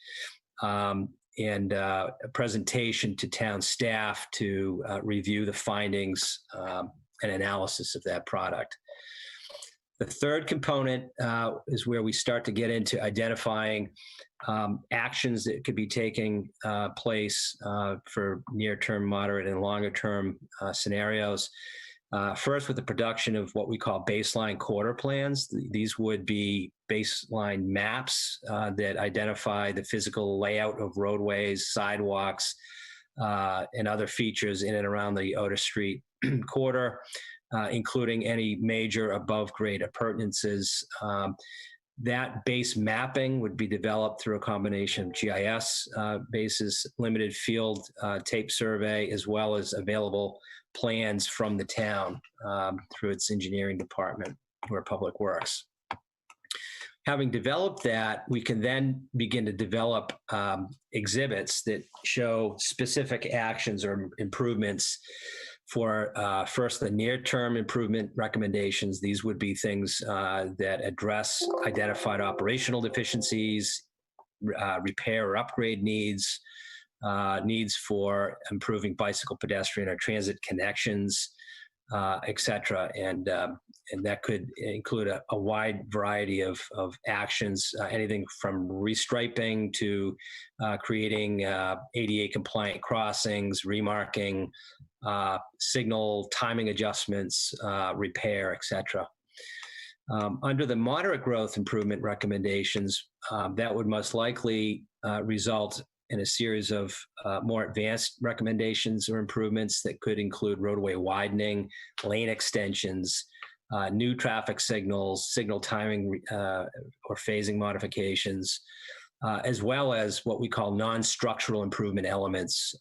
and a presentation to town staff to review the findings and analysis of that product. The third component is where we start to get into identifying actions that could be taking place for near-term, moderate, and longer-term scenarios. First, with the production of what we call baseline corridor plans. These would be baseline maps that identify the physical layout of roadways, sidewalks, and other features in and around the Otis Street corridor, including any major above-grade appurtenances. That base mapping would be developed through a combination of GIS basis, limited field tape survey, as well as available plans from the town through its engineering department or Public Works. Having developed that, we can then begin to develop exhibits that show specific actions or improvements for first the near-term improvement recommendations. These would be things that address identified operational deficiencies, repair or upgrade needs, needs for improving bicycle, pedestrian, or transit connections, et cetera. And that could include a wide variety of actions, anything from restriping to creating ADA compliant crossings, remarking, signal timing adjustments, repair, et cetera. Under the moderate growth improvement recommendations, that would most likely result in a series of more advanced recommendations or improvements that could include roadway widening, lane extensions, new traffic signals, signal timing or phasing modifications, as well as what we call non-structural improvement elements.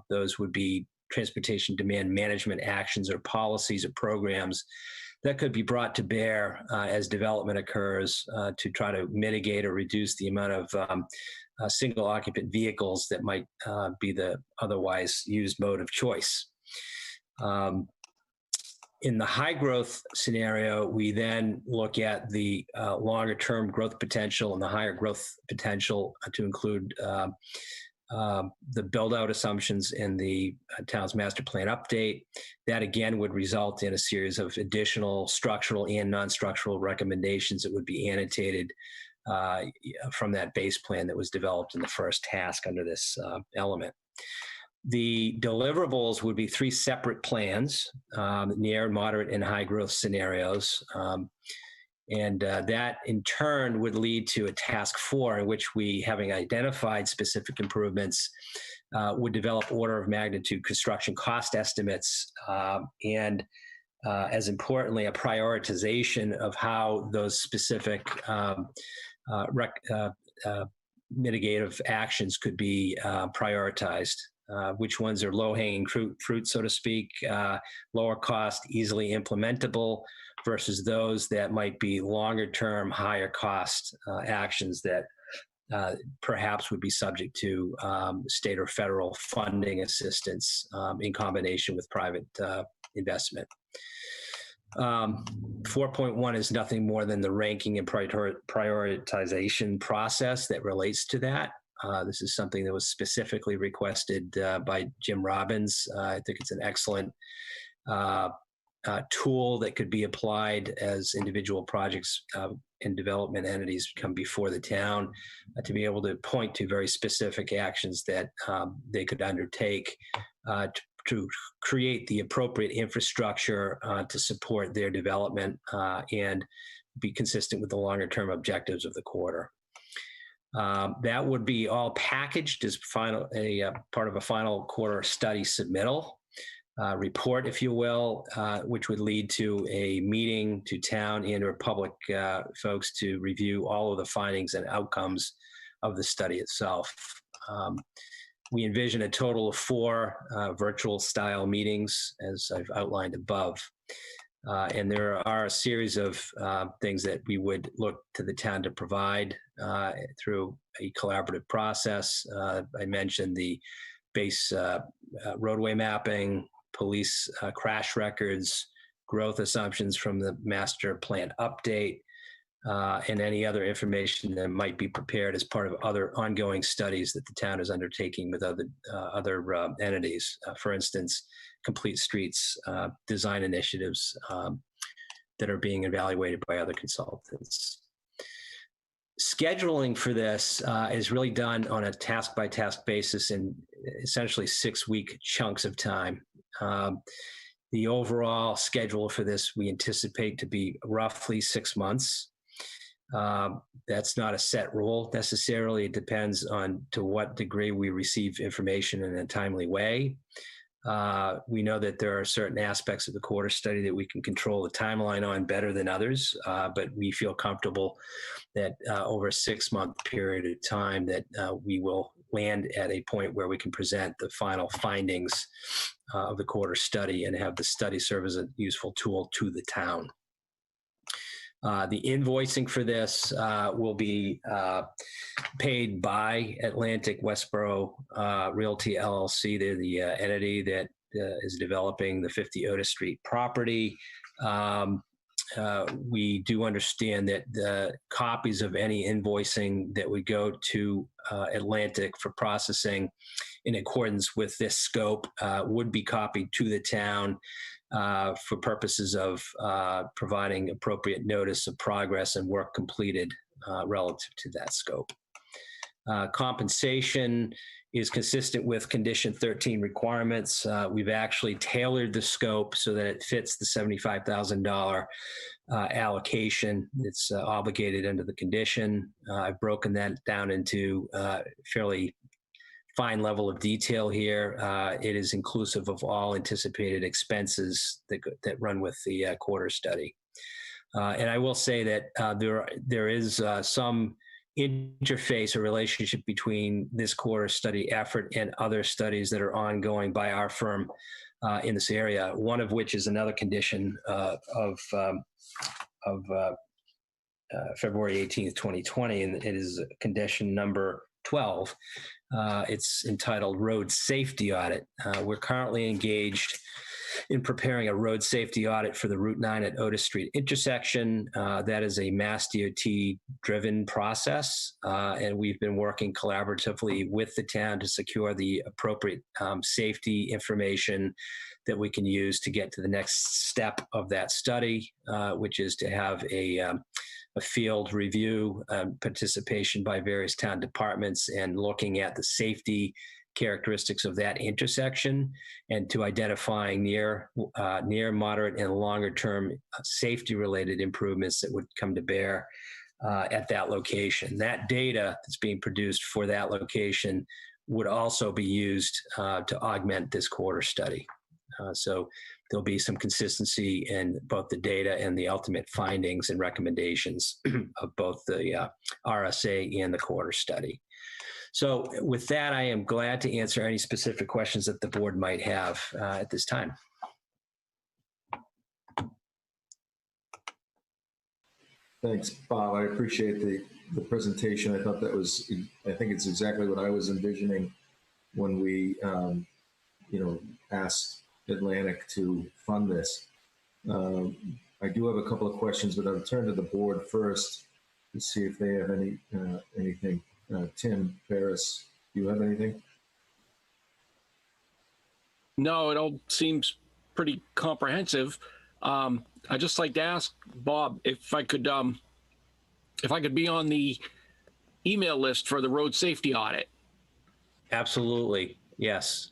Those would be transportation demand management actions or policies or programs that could be brought to bear as development occurs to try to mitigate or reduce the amount of single occupant vehicles that might be the otherwise used mode of choice. In the high growth scenario, we then look at the longer term growth potential and the higher growth potential to include the build out assumptions in the town's master plan update. That again would result in a series of additional structural and non-structural recommendations that would be annotated from that base plan that was developed in the first task under this element. The deliverables would be 3 separate plans, near, moderate, and high growth scenarios. And that in turn would lead to a task 4 in which we, having identified specific improvements, would develop order of magnitude construction cost estimates and as importantly, a prioritization of how those specific mitigative actions could be prioritized. Which ones are low-hanging fruit, so to speak, lower cost, easily implementable, versus those that might be longer-term, higher cost actions that perhaps would be subject to state or federal funding assistance in combination with private investment. 4.1 is nothing more than the ranking and prioritization process that relates to that. This is something that was specifically requested by Jim Robbins. I think it's an excellent tool that could be applied as individual projects and development entities come before the town to be able to point to very specific actions that they could undertake to create the appropriate infrastructure to support their development and be consistent with the longer term objectives of the quarter. That would be all packaged as part of a final quarter study submittal report, if you will, which would lead to a meeting to town and or public folks to review all of the findings and outcomes of the study itself. We envision a total of 4 virtual style meetings, as I've outlined above. And there are a series of things that we would look to the town to provide through a collaborative process. I mentioned the base roadway mapping, police crash records, growth assumptions from the master plan update, and any other information that might be prepared as part of other ongoing studies that the town is undertaking with other entities. For instance, complete streets design initiatives that are being evaluated by other consultants. Scheduling for this is really done on a task-by-task basis in essentially 6-week chunks of time. The overall schedule for this we anticipate to be roughly 6 months. That's not a set rule necessarily. It depends on to what degree we receive information in a timely way. We know that there are certain aspects of the quarter study that we can control the timeline on better than others, but we feel comfortable that over a 6-month period of time that we will land at a point where we can present the final findings of the quarter study and have the study serve as a useful tool to the town. The invoicing for this will be paid by Atlantic Westborough Realty LLC. They're the entity that is developing the 50 Otis Street property. We do understand that the copies of any invoicing that would go to Atlantic for processing in accordance with this scope would be copied to the town for purposes of providing appropriate notice of progress and work completed relative to that scope. Compensation is consistent with Condition 13 requirements. We've actually tailored the scope so that it fits the $75,000 allocation that's obligated under the condition. I've broken that down into fairly fine level of detail here. It is inclusive of all anticipated expenses that run with the quarter study. And I will say that there is some interface or relationship between this quarter study effort and other studies that are ongoing by our firm in this area, one of which is another condition of February 18th, 2020, and it is condition number 12. It's entitled Road Safety Audit. We're currently engaged in preparing a road safety audit for the Route 9 at Otis Street intersection. That is a Mass DOT driven process, and we've been working collaboratively with the town to secure the appropriate safety information that we can use to get to the next step of that study, which is to have a field review, participation by various town departments and looking at the safety characteristics of that intersection and to identifying near, moderate, and longer term safety related improvements that would come to bear at that location. That data that's being produced for that location would also be used to augment this quarter study. So there'll be some consistency in both the data and the ultimate findings and recommendations of both the RSA and the quarter study. So with that, I am glad to answer any specific questions that the board might have at this time. Thanks, Bob. I appreciate the presentation. I thought that was, I think it's exactly what I was envisioning when we, asked Atlantic to fund this. I do have a couple of questions, but I'll turn to the board first to see if they have anything. Tim Ferris, do you have anything? No, it all seems pretty comprehensive. I'd just like to ask Bob if I could be on the email list for the road safety audit. Absolutely. Yes.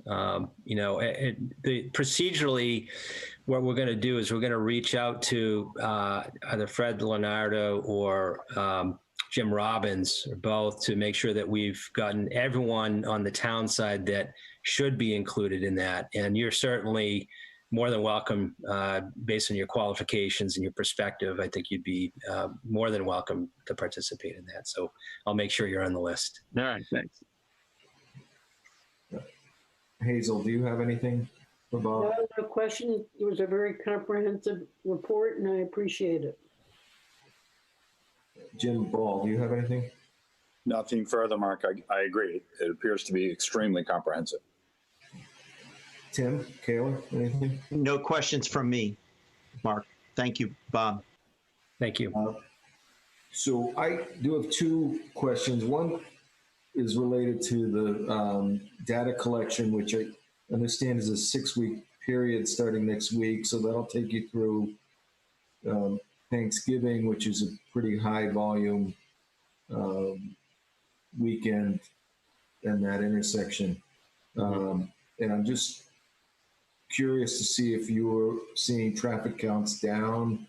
Procedurally, what we're going to do is we're going to reach out to either Fred Leonardo or Jim Robbins, or both, to make sure that we've gotten everyone on the town side that should be included in that. And you're certainly more than welcome, based on your qualifications and your perspective. I think you'd be more than welcome to participate in that. So I'll make sure you're on the list. All right, thanks. Hazel, do you have anything for Bob? No question. It was a very comprehensive report, and I appreciate it. Jim Ball, do you have anything? Nothing further, Mark. I agree. It appears to be extremely comprehensive. Tim, Kayla, anything? No questions from me, Mark. Thank you, Bob. Thank you. So I do have two questions. One is related to the data collection, which I understand is a 6-week period starting next week. So that'll take you through Thanksgiving, which is a pretty high volume weekend in that intersection. And I'm just curious to see if you were seeing traffic counts down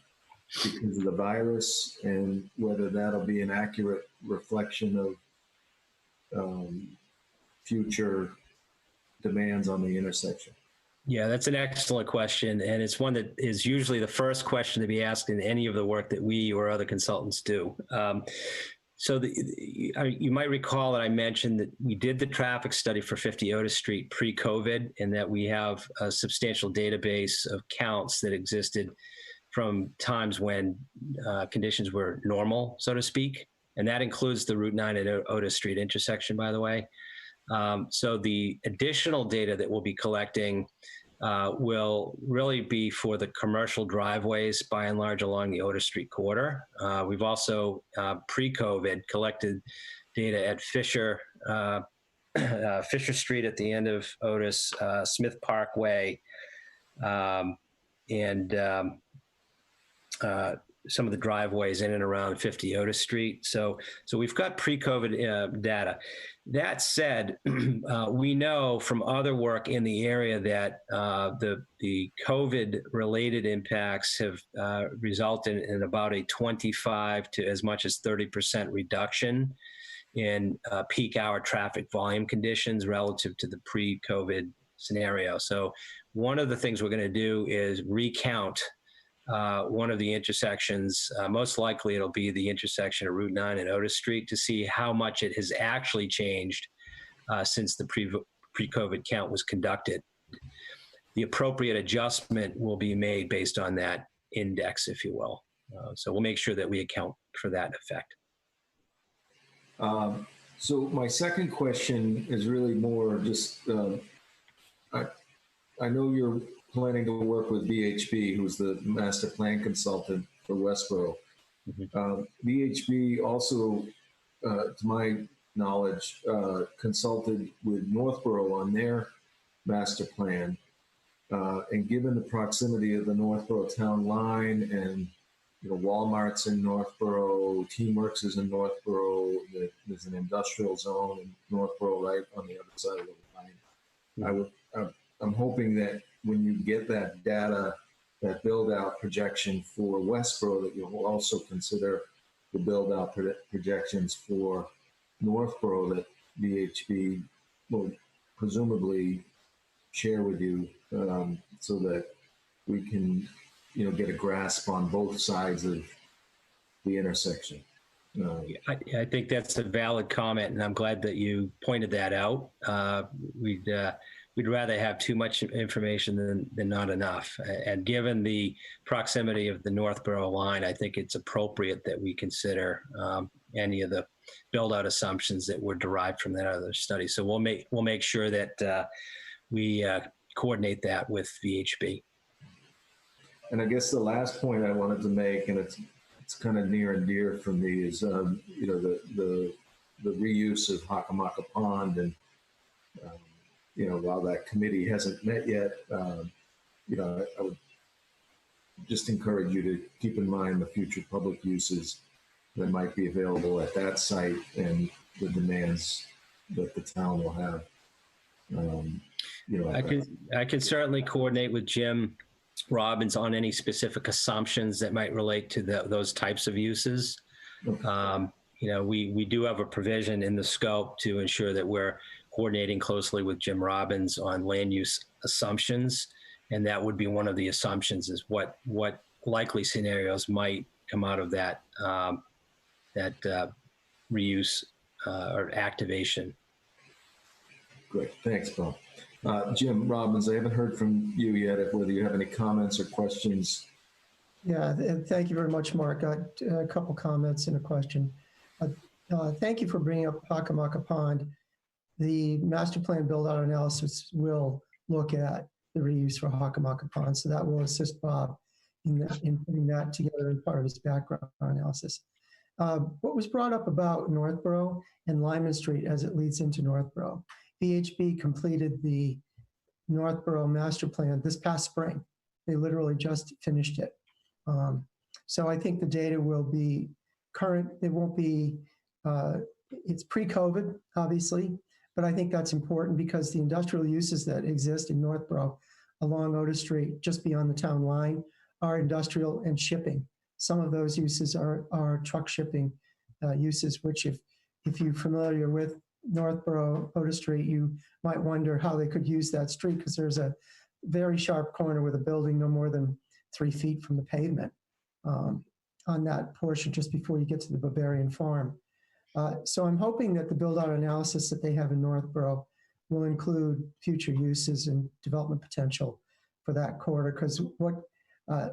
because of the virus, and whether that'll be an accurate reflection of future demands on the intersection. Yeah, that's an excellent question. And it's one that is usually the first question to be asked in any of the work that we or other consultants do. You might recall that I mentioned that we did the traffic study for 50 Otis Street pre-COVID, and that we have a substantial database of counts that existed from times when conditions were normal, so to speak. And that includes the Route 9 at Otis Street intersection, by the way. So the additional data that we'll be collecting will really be for the commercial driveways, by and large, along the Otis Street corridor. We've also, pre-COVID, collected data at Fisher Street at the end of Otis, Smith Parkway, and some of the driveways in and around 50 Otis Street. So we've got pre-COVID data. That said, we know from other work in the area that the COVID-related impacts have resulted in about a 25 to as much as 30% reduction in peak hour traffic volume conditions relative to the pre-COVID scenario. So one of the things we're going to do is recount one of the intersections. Most likely it'll be the intersection of Route 9 and Otis Street, to see how much it has actually changed since the pre-COVID count was conducted. The appropriate adjustment will be made based on that index, if you will. So we'll make sure that we account for that effect. So my second question is really more just, I know you're planning to work with VHB, who's the master plan consultant for Westborough. Mm-hmm. VHB also, to my knowledge, consulted with Northborough on their master plan. And given the proximity of the Northborough town line, and Walmart's in Northborough, Teamworks is in Northborough, there's an industrial zone in Northborough right on the other side of the line. Mm-hmm. I'm hoping that when you get that data, that build-out projection for Westborough, that you'll also consider the build-out projections for Northborough that VHB will presumably share with you, so that we can, get a grasp on both sides of the intersection. I think that's a valid comment, and I'm glad that you pointed that out. We'd rather have too much information than not enough. And given the proximity of the Northborough line, I think it's appropriate that we consider any of the build-out assumptions that were derived from that other study. So we'll make sure that we coordinate that with VHB. And I guess the last point I wanted to make, and it's kind of near and dear for me, is you know, the reuse of Hockomock Pond, and you know, while that committee hasn't met yet, you know, I would just encourage you to keep in mind the future public uses that might be available at that site and the demands that the town will have. You know, I could certainly coordinate with Jim Robbins on any specific assumptions that might relate to those types of uses. Okay. You know, we do have a provision in the scope to ensure that we're coordinating closely with Jim Robbins on land use assumptions. And that would be one of the assumptions, is what likely scenarios might come out of that, reuse or activation. Great, thanks, Bob. Jim Robbins, I haven't heard from you yet, if whether you have any comments or questions. Yeah, thank you very much, Mark. A couple comments and a question. Thank you for bringing up Hockomock Pond. The master plan build-out analysis will look at the reuse for Hockomock Pond, so that will assist Bob in putting that together as part of his background analysis. What was brought up about Northborough and Lyman Street as it leads into Northborough. VHB completed the Northborough master plan this past spring. They literally just finished it. So I think the data will be current. It won't be, it's pre-COVID, obviously, but I think that's important because the industrial uses that exist in Northborough along Otis Street, just beyond the town line, are industrial and shipping. Some of those uses are truck shipping uses, which if you're familiar with Northborough, Otis Street, you might wonder how they could use that street, because there's a very sharp corner with a building no more than 3 feet from the pavement on that portion just before you get to the Bavarian Farm. So I'm hoping that the build-out analysis that they have in Northborough will include future uses and development potential for that corridor, because what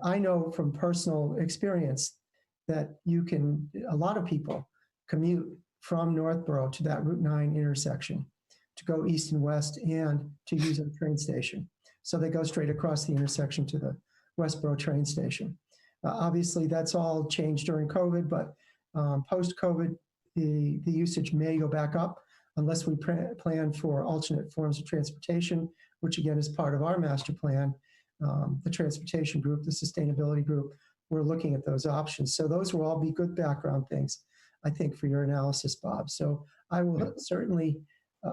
I know from personal experience that a lot of people commute from Northborough to that Route 9 intersection to go east and west and to use a train station. So they go straight across the intersection to the Westborough train station. Obviously, that's all changed during COVID, but post-COVID, the usage may go back up unless we plan for alternate forms of transportation, which again is part of our master plan. The transportation group, the sustainability group, we're looking at those options. So those will all be good background things, I think, for your analysis, Bob. So I will certainly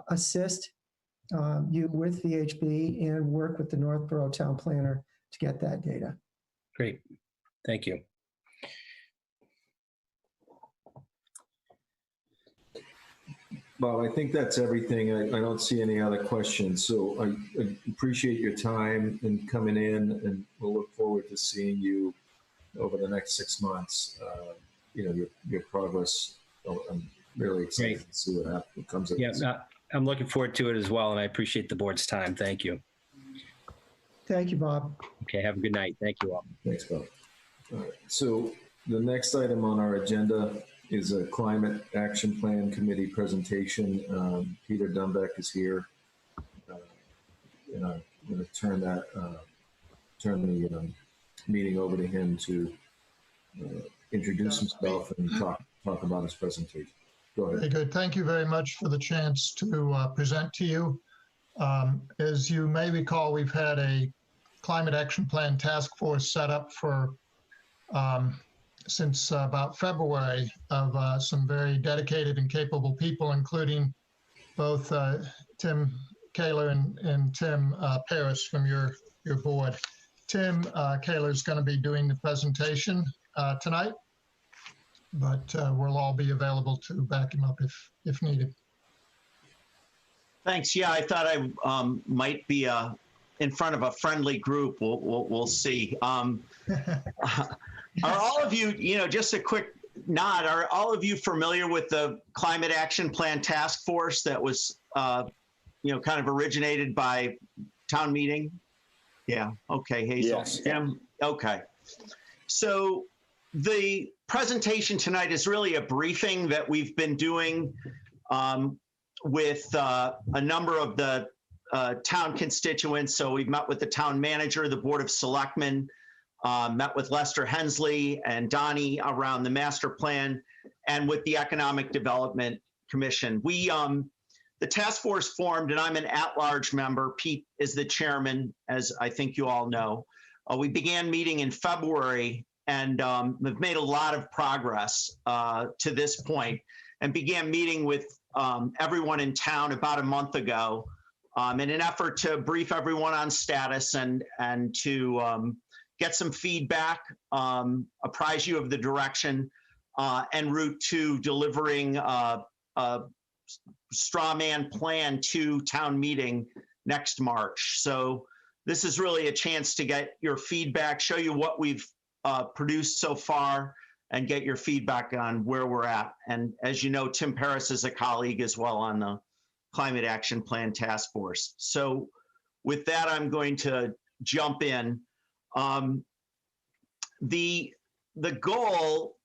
assist you with VHB and work with the Northborough town planner to get that data. Great, thank you. Bob, I think that's everything. I don't see any other questions. So I appreciate your time and coming in, and we'll look forward to seeing you over the next 6 months. You know, your progress. I'm really excited to see what comes of this. Yeah, I'm looking forward to it as well, and I appreciate the board's time. Thank you. Thank you, Bob. Okay, have a good night. Thank you all. Thanks, Bob. All right. So the next item on our agenda is a climate action plan committee presentation. Peter Dumbeck is here. And I'm going to turn the meeting over to him to introduce himself and talk about his presentation. Go ahead. Very good. Thank you very much for the chance to present to you. As you may recall, we've had a climate action plan task force set up for since about February of some very dedicated and capable people, including both Tim Kaler and Tim Paris from your board. Tim Kaler is going to be doing the presentation tonight, but we'll all be available to back him up if needed. Thanks. Yeah, I thought I might be in front of a friendly group. We'll see. Are all of you, just a quick nod, are all of you familiar with the Climate Action Plan Task Force that was, kind of originated by town meeting? Yeah, okay, Hazel. Yes. Okay. So the presentation tonight is really a briefing that we've been doing with a number of the town constituents. So we've met with the town manager, the Board of Selectmen, met with Lester Hensley and Donnie around the master plan and with the Economic Development Commission. The task force formed, and I'm an at-large member. Pete is the chairman, as I think you all know. We began meeting in February and have made a lot of progress to this point, and began meeting with everyone in town about a month ago in an effort to brief everyone on status and to get some feedback, apprise you of the direction en route to delivering a straw man plan to town meeting next March. So this is really a chance to get your feedback, show you what we've produced so far, and get your feedback on where we're at. And as you know, Tim Paris is a colleague as well on the Climate Action Plan Task Force. So with that, I'm going to jump in. The goal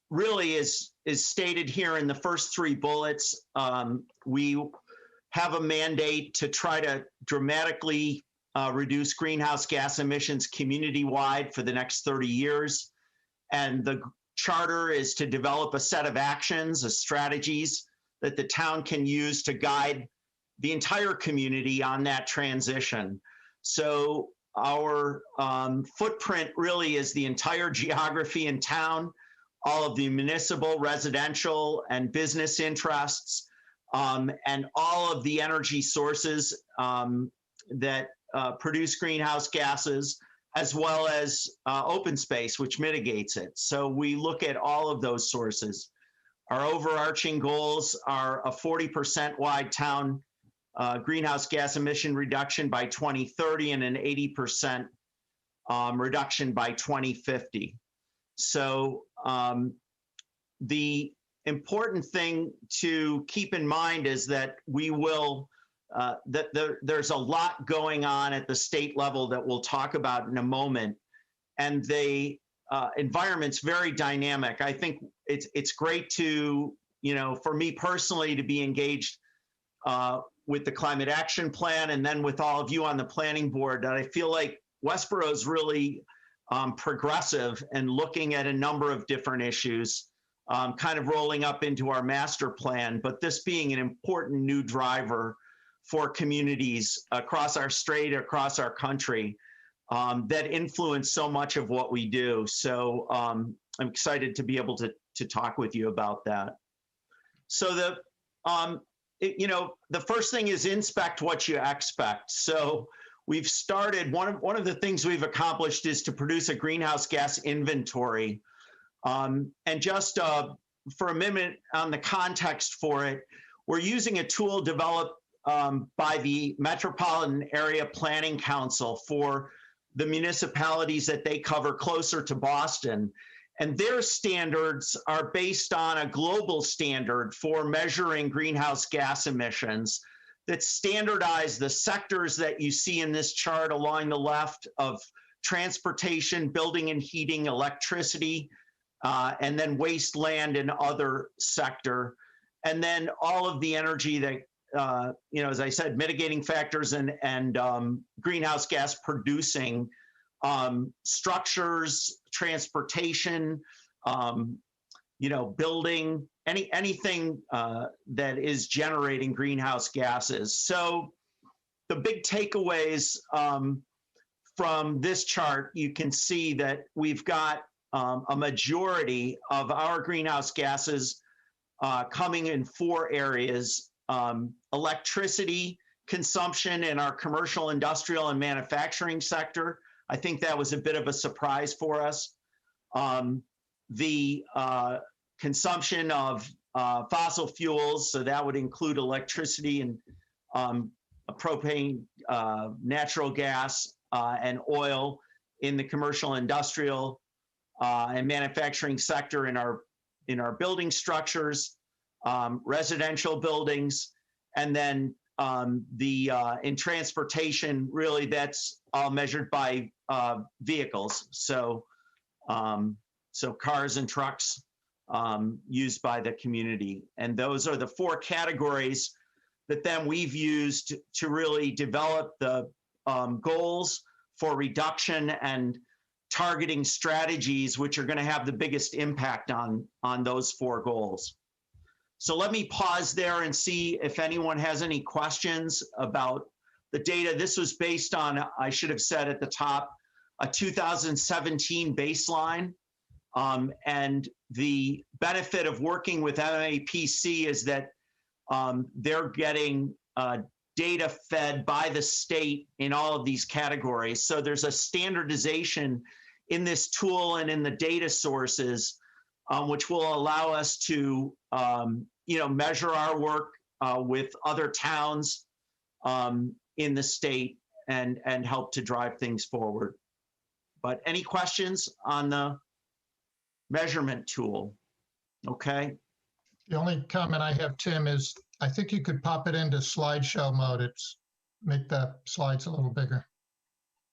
really is stated here in the first 3 bullets. We have a mandate to try to dramatically reduce greenhouse gas emissions community-wide for the next 30 years. And the charter is to develop a set of actions, strategies that the town can use to guide the entire community on that transition. So our footprint really is the entire geography in town, all of the municipal, residential, and business interests, and all of the energy sources that produce greenhouse gases, as well as open space, which mitigates it. So we look at all of those sources. Our overarching goals are a 40% wide town greenhouse gas emission reduction by 2030 and an 80% reduction by 2050. So the important thing to keep in mind is that we will, there's a lot going on at the state level that we'll talk about in a moment. And the environment's very dynamic. I think it's great to, for me personally, to be engaged with the Climate Action Plan, and then with all of you on the planning board, that I feel like Westborough is really progressive and looking at a number of different issues, kind of rolling up into our master plan, but this being an important new driver for communities across our state, across our country, that influence so much of what we do. So I'm excited to be able to talk with you about that. So the first thing is inspect what you expect. So we've started, one of the things we've accomplished is to produce a greenhouse gas inventory. And just for a minute on the context for it, we're using a tool developed by the Metropolitan Area Planning Council for the municipalities that they cover closer to Boston. And their standards are based on a global standard for measuring greenhouse gas emissions that standardize the sectors that you see in this chart along the left of transportation, building and heating, electricity, and then waste, land, and other sector. And then all of the energy that, as I said, mitigating factors and greenhouse gas producing structures, transportation, building, anything that is generating greenhouse gases. So the big takeaways from this chart, you can see that we've got a majority of our greenhouse gases coming in 4 areas: electricity consumption in our commercial, industrial, and manufacturing sector. I think that was a bit of a surprise for us. The consumption of fossil fuels, so that would include electricity and propane, natural gas, and oil in the commercial, industrial, and manufacturing sector in our building structures, residential buildings, and then in transportation, really that's all measured by vehicles. So cars and trucks used by the community. And those are the 4 categories that then we've used to really develop the goals for reduction and targeting strategies which are going to have the biggest impact on those 4 goals. So let me pause there and see if anyone has any questions about the data. This was based on, I should have said at the top, a 2017 baseline. And the benefit of working with MAPC is that they're getting data fed by the state in all of these categories. So there's a standardization in this tool and in the data sources, which will allow us to measure our work with other towns in the state and help to drive things forward. But any questions on the measurement tool? Okay. The only comment I have, Tim, is I think you could pop it into slideshow mode. Make the slides a little bigger.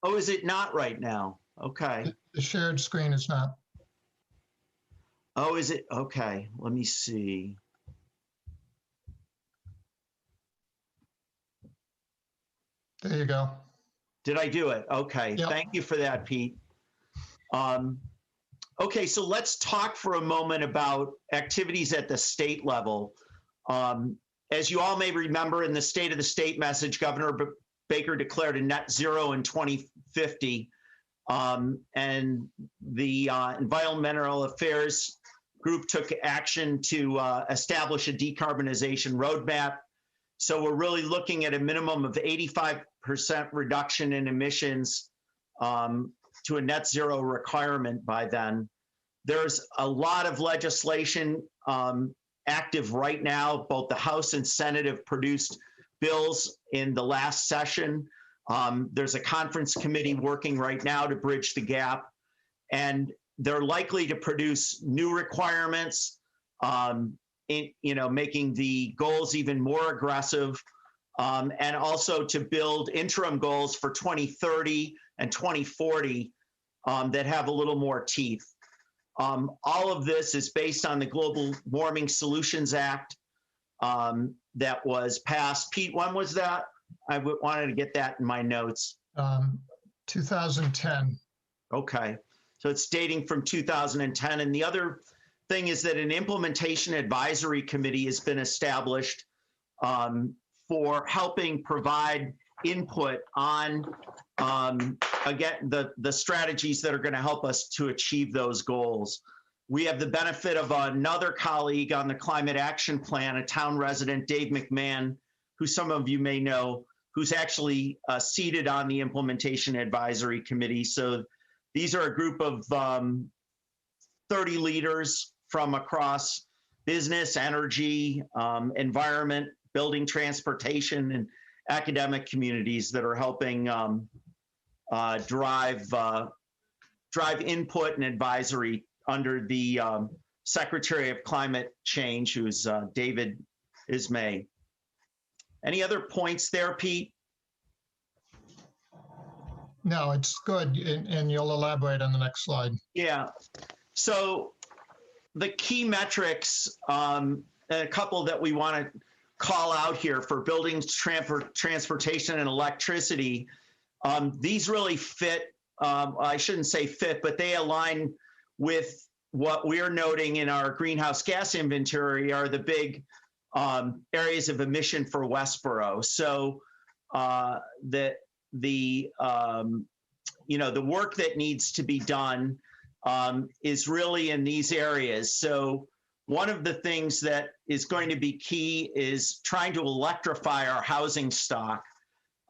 Oh, is it not right now? Okay. The shared screen is not. Oh, is it? Okay. Let me see. There you go. Did I do it? Okay. Yep. Thank you for that, Pete. Okay, so let's talk for a moment about activities at the state level. As you all may remember, in the State of the State message, Governor Baker declared a net zero in 2050. And the Environmental Affairs Group took action to establish a decarbonization roadmap. So we're really looking at a minimum of 85% reduction in emissions to a net zero requirement by then. There's a lot of legislation active right now. Both the House and Senate have produced bills in the last session. There's a conference committee working right now to bridge the gap, and they're likely to produce new requirements, making the goals even more aggressive, and also to build interim goals for 2030 and 2040 that have a little more teeth. All of this is based on the Global Warming Solutions Act that was passed. Pete, when was that? I wanted to get that in my notes. 2010. Okay, so it's dating from 2010. And the other thing is that an implementation advisory committee has been established for helping provide input on, again, the strategies that are going to help us to achieve those goals. We have the benefit of another colleague on the Climate Action Plan, a town resident, Dave McMahon, who some of you may know, who's actually seated on the Implementation Advisory Committee. So these are a group of 30 leaders from across business, energy, environment, building, transportation, and academic communities that are helping drive input and advisory under the Secretary of Climate Change, who's David Ismay. Any other points there, Pete? No, it's good, and you'll elaborate on the next slide. Yeah. So the key metrics, a couple that we want to call out here for buildings, transportation, and electricity, these really fit, I shouldn't say fit, but they align with what we're noting in our greenhouse gas inventory are the big areas of emission for Westborough. So the work that needs to be done is really in these areas. So one of the things that is going to be key is trying to electrify our housing stock.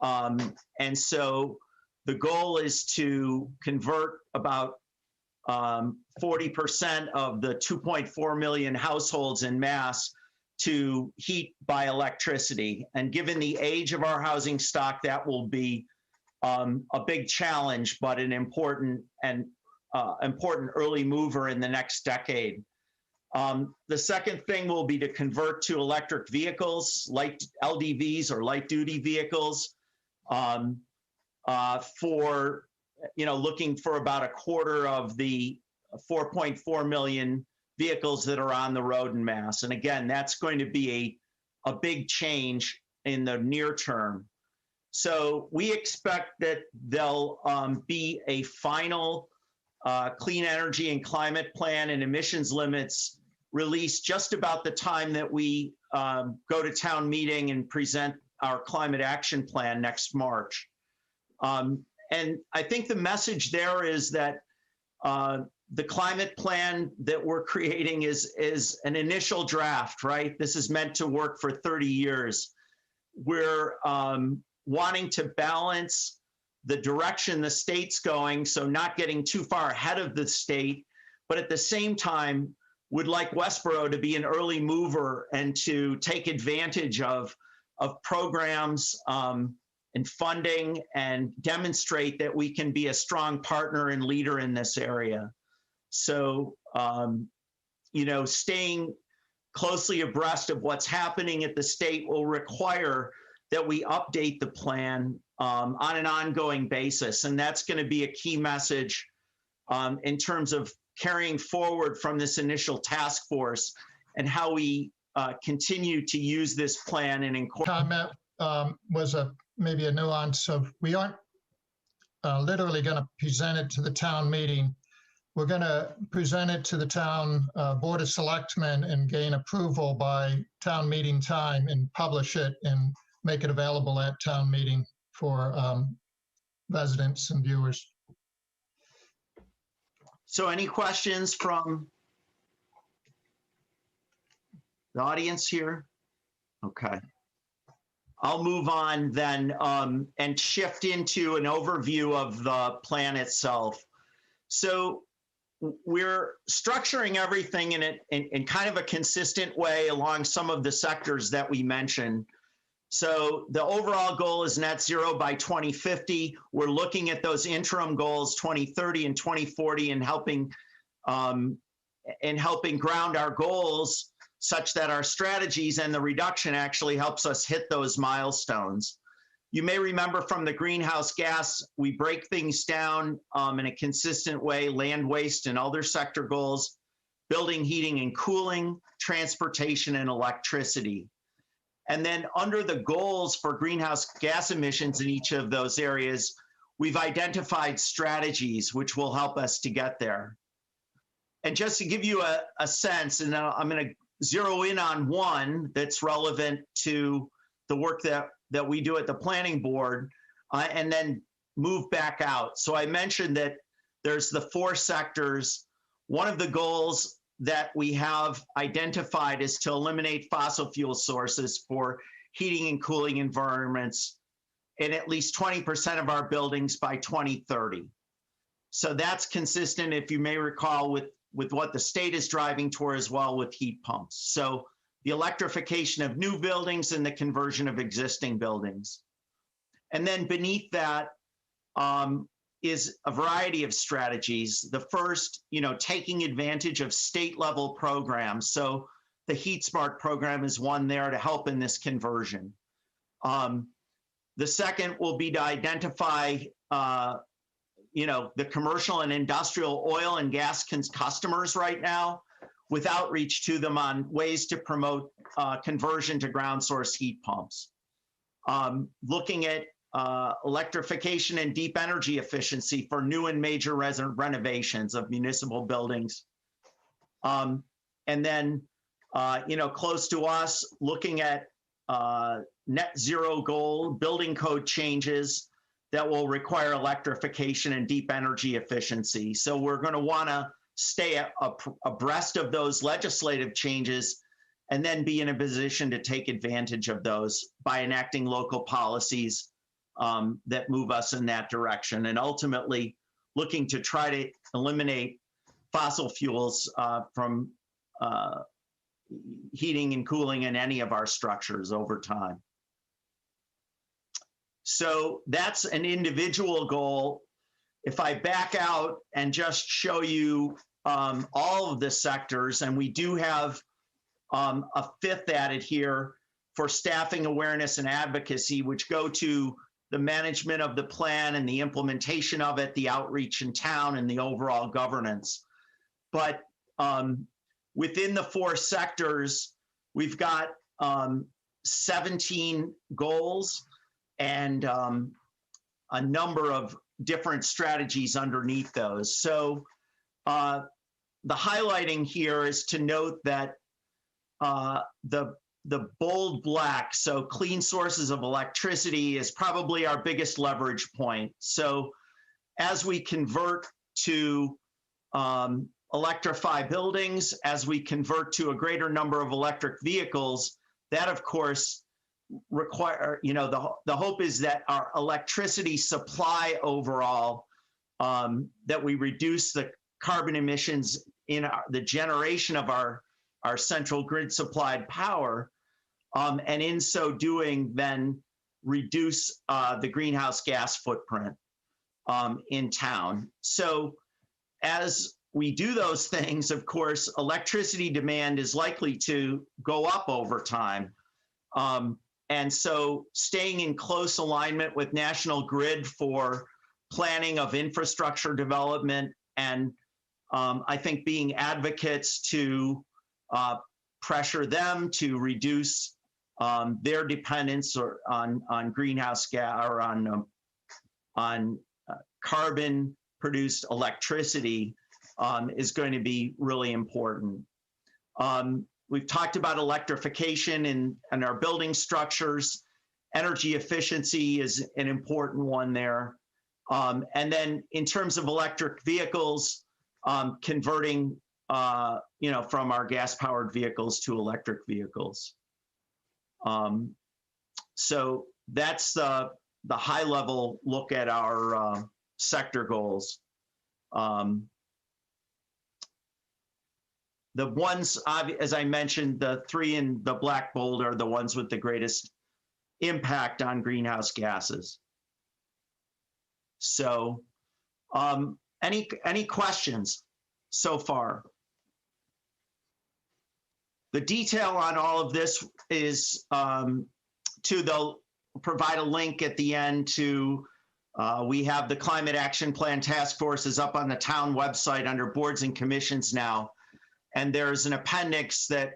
And so the goal is to convert about 40% of the 2.4 million households in Mass to heat by electricity. And given the age of our housing stock, that will be a big challenge, but an important early mover in the next decade. The second thing will be to convert to electric vehicles, like LDVs or light duty vehicles, for, looking for about a quarter of the 4.4 million vehicles that are on the road in Mass. And again, that's going to be a big change in the near term. So we expect that there'll be a final clean energy and climate plan and emissions limits released just about the time that we go to town meeting and present our climate action plan next March. And I think the message there is that the climate plan that we're creating is an initial draft, right? This is meant to work for 30 years. We're wanting to balance the direction the state's going, so not getting too far ahead of the state, but at the same time, would like Westborough to be an early mover and to take advantage of programs and funding and demonstrate that we can be a strong partner and leader in this area. So, you know, staying closely abreast of what's happening at the state will require that we update the plan on an ongoing basis. And that's going to be a key message in terms of carrying forward from this initial task force and how we continue to use this plan and incorporate. Comment was maybe a nuance of, we aren't literally going to present it to the town meeting. We're going to present it to the town Board of Selectmen and gain approval by town meeting time and publish it and make it available at town meeting for residents and viewers. So any questions from the audience here? Okay. I'll move on then and shift into an overview of the plan itself. So we're structuring everything in kind of a consistent way along some of the sectors that we mentioned. So the overall goal is net zero by 2050. We're looking at those interim goals, 2030 and 2040, and helping ground our goals such that our strategies and the reduction actually helps us hit those milestones. You may remember from the greenhouse gas, we break things down in a consistent way: land waste and other sector goals, building, heating and cooling, transportation, and electricity. And then under the goals for greenhouse gas emissions in each of those areas, we've identified strategies which will help us to get there. And just to give you a sense, and I'm going to zero in on one that's relevant to the work that we do at the planning board, and then move back out. So I mentioned that there's the 4 sectors. One of the goals that we have identified is to eliminate fossil fuel sources for heating and cooling environments in at least 20% of our buildings by 2030. So that's consistent, if you may recall, with what the state is driving toward as well with heat pumps. So the electrification of new buildings and the conversion of existing buildings. And then beneath that is a variety of strategies. The first, you know, taking advantage of state level programs. So the Heat Smart program is one there to help in this conversion. The second will be to identify, you know, the commercial and industrial oil and gas customers right now, with outreach to them on ways to promote conversion to ground source heat pumps. Looking at electrification and deep energy efficiency for new and major renovations of municipal buildings. And then, you know, close to us, looking at net zero goal, building code changes that will require electrification and deep energy efficiency. So we're going to want to stay abreast of those legislative changes and then be in a position to take advantage of those by enacting local policies that move us in that direction, and ultimately looking to try to eliminate fossil fuels from heating and cooling in any of our structures over time. So that's an individual goal. If I back out and just show you all of the sectors, and we do have a 5th added here for staffing awareness and advocacy, which go to the management of the plan and the implementation of it, the outreach in town, and the overall governance. But within the 4 sectors, we've got 17 goals and a number of different strategies underneath those. So the highlighting here is to note that the bold black, so clean sources of electricity, is probably our biggest leverage point. So as we convert to electrify buildings, as we convert to a greater number of electric vehicles, that of course require, the hope is that our electricity supply overall, that we reduce the carbon emissions in the generation of our central grid supplied power, and in so doing then reduce the greenhouse gas footprint in town. So as we do those things, of course, electricity demand is likely to go up over time. And so staying in close alignment with National Grid for planning of infrastructure development, and I think being advocates to pressure them to reduce their dependence on greenhouse gas or on carbon produced electricity is going to be really important. We've talked about electrification in our building structures. Energy efficiency is an important one there. And then in terms of electric vehicles, converting from our gas-powered vehicles to electric vehicles. So that's the high-level look at our sector goals. The ones, as I mentioned, the three in the black bold are the ones with the greatest impact on greenhouse gases. So any questions so far? The detail on all of this is provide a link at the end to, we have the Climate Action Plan Task Force is up on the town website under boards and commissions now. And there's an appendix that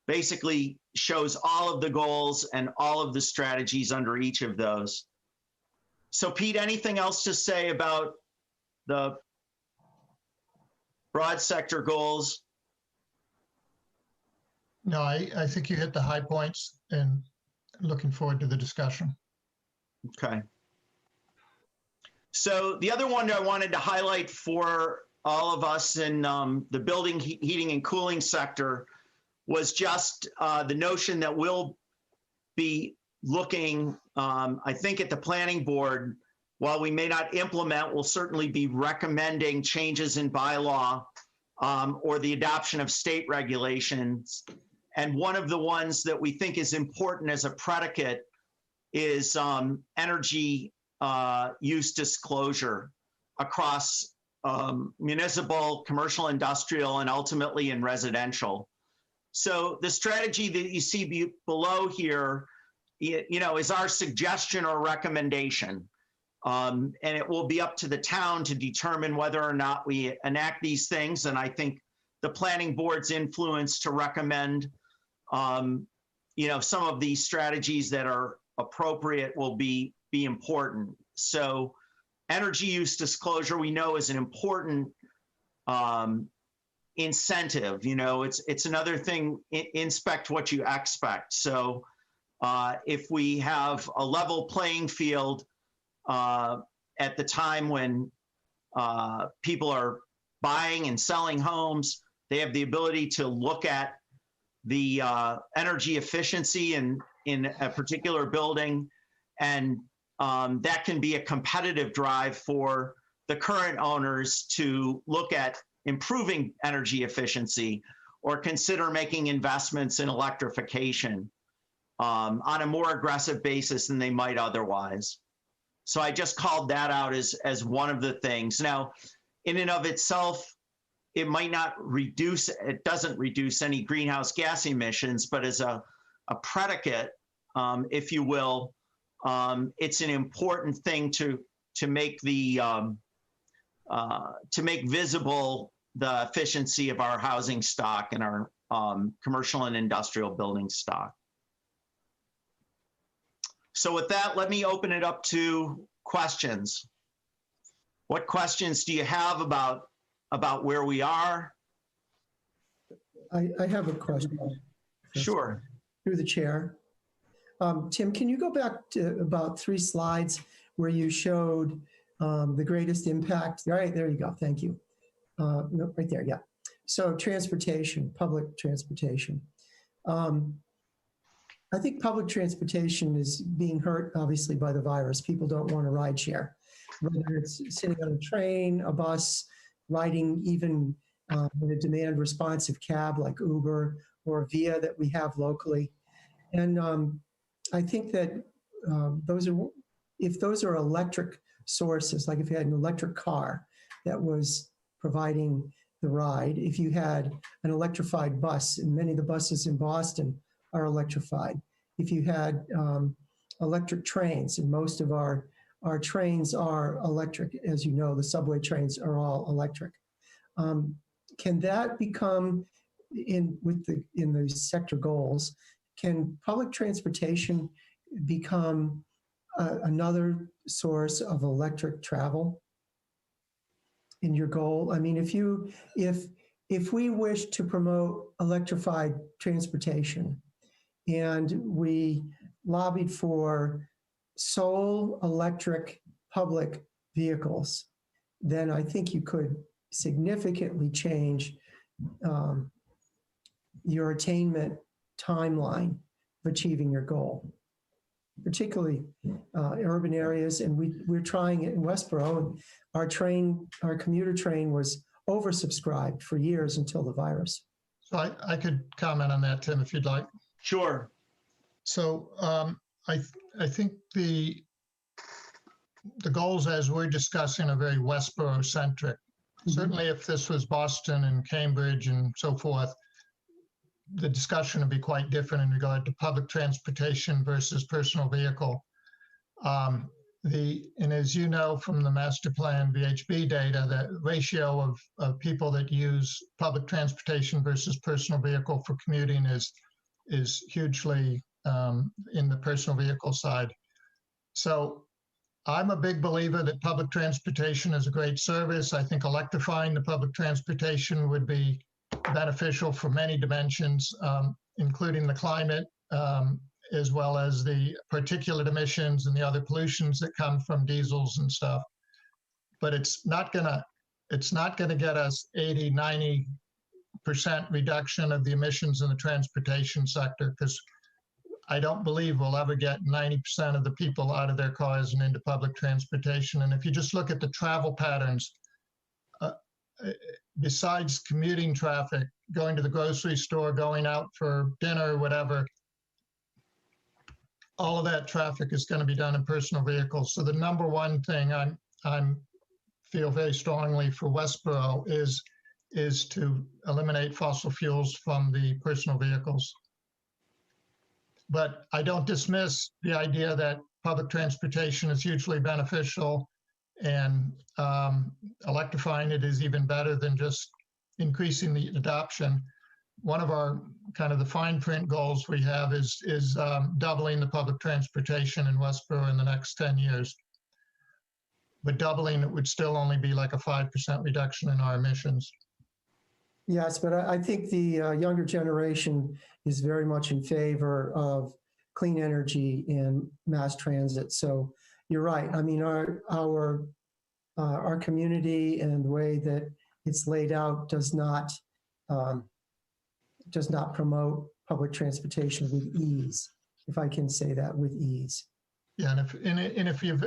basically shows all of the goals and all of the strategies under each of those. So Pete, anything else to say about the broad sector goals? No, I think you hit the high points, and looking forward to the discussion. Okay. So the other one I wanted to highlight for all of us in the building, heating and cooling sector was just the notion that we'll be looking, I think at the planning board, while we may not implement, we'll certainly be recommending changes in bylaw or the adoption of state regulations. And one of the ones that we think is important as a predicate is energy use disclosure across municipal, commercial, industrial, and ultimately in residential. So the strategy that you see below here, is our suggestion or recommendation. And it will be up to the town to determine whether or not we enact these things. And I think the planning board's influence to recommend, some of these strategies that are appropriate will be important. So energy use disclosure, we know, is an important incentive. It's another thing, inspect what you expect. So if we have a level playing field at the time when people are buying and selling homes, they have the ability to look at the energy efficiency in a particular building, and that can be a competitive drive for the current owners to look at improving energy efficiency or consider making investments in electrification on a more aggressive basis than they might otherwise. So I just called that out as one of the things. Now, in and of itself, it might not reduce, it doesn't reduce any greenhouse gas emissions, but as a predicate, if you will, it's an important thing to make visible the efficiency of our housing stock and our commercial and industrial building stock. So with that, let me open it up to questions What questions do you have about where we are? I have a question. Sure. Through the chair. Tim, can you go back to about 3 slides where you showed the greatest impact? All right, there you go. Thank you. No, right there, yeah. So transportation, public transportation. I think public transportation is being hurt, obviously, by the virus. People don't want to ride share, whether it's sitting on a train, a bus, riding even in a demand responsive cab like Uber or Via that we have locally. And I think that if those are electric sources, like if you had an electric car that was providing the ride, if you had an electrified bus, and many of the buses in Boston are electrified, if you had electric trains, and most of our trains are electric, as you know, the subway trains are all electric. Can that become, in the sector goals, can public transportation become another source of electric travel in your goal? I mean, if we wish to promote electrified transportation and we lobbied for sole electric public vehicles, then I think you could significantly change your attainment timeline of achieving your goal, particularly urban areas. And we're trying it in Westborough. And our commuter train was oversubscribed for years until the virus. So I could comment on that, Tim, if you'd like. Sure. So I think the goals as we're discussing are very Westborough centric. Mm-hmm. Certainly if this was Boston and Cambridge and so forth, the discussion would be quite different in regard to public transportation versus personal vehicle. And as you know from the master plan VHB data, the ratio of people that use public transportation versus personal vehicle for commuting is hugely in the personal vehicle side. So I'm a big believer that public transportation is a great service. I think electrifying the public transportation would be beneficial for many dimensions, including the climate, as well as the particulate emissions and the other pollutions that come from diesels and stuff. But it's not gonna get us 80, 90% reduction of the emissions in the transportation sector, because I don't believe we'll ever get 90% of the people out of their cars and into public transportation. And if you just look at the travel patterns, besides commuting traffic, going to the grocery store, going out for dinner, whatever, all of that traffic is going to be done in personal vehicles. So the number one thing I'm feel very strongly for Westborough is to eliminate fossil fuels from the personal vehicles. But I don't dismiss the idea that public transportation is hugely beneficial, and electrifying it is even better than just increasing the adoption. One of our kind of the fine print goals we have is doubling the public transportation in Westborough in the next 10 years. But doubling it would still only be like a 5% reduction in our emissions. Yes, but I think the younger generation is very much in favor of clean energy and mass transit. So you're right. I mean, our community and the way that it's laid out does not promote public transportation with ease, if I can say that, with ease. Yeah, and if you've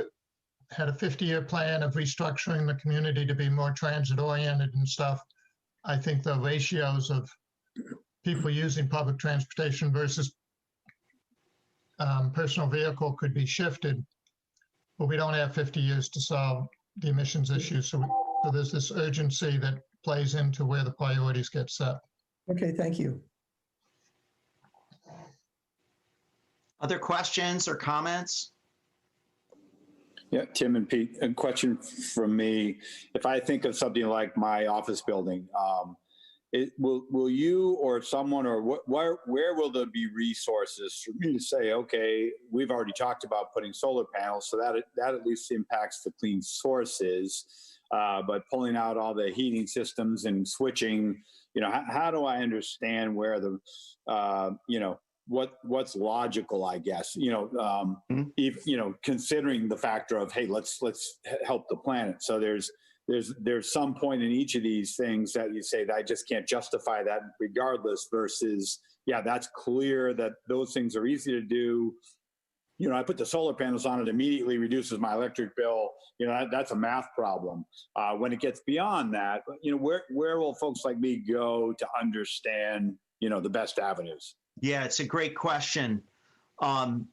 had a 50-year plan of restructuring the community to be more transit-oriented and stuff, I think the ratios of people using public transportation versus personal vehicle could be shifted, but we don't have 50 years to solve the emissions issue. So there's this urgency that plays into where the priorities get set. Okay, thank you. Other questions or comments? Yeah, Tim and Pete, a question from me. If I think of something like my office building, will you or someone or where will there be resources for me to say, okay, we've already talked about putting solar panels, so that at least impacts the clean sources, but pulling out all the heating systems and switching, how do I understand where the, what's logical, I guess, considering the factor of, hey, let's help the planet. So there's some point in each of these things that you say that I just can't justify that regardless versus, yeah, that's clear that those things are easy to do. I put the solar panels on, it immediately reduces my electric bill. That's a math problem. When it gets beyond that, where will folks like me go to understand, the best avenues? Yeah, it's a great question. And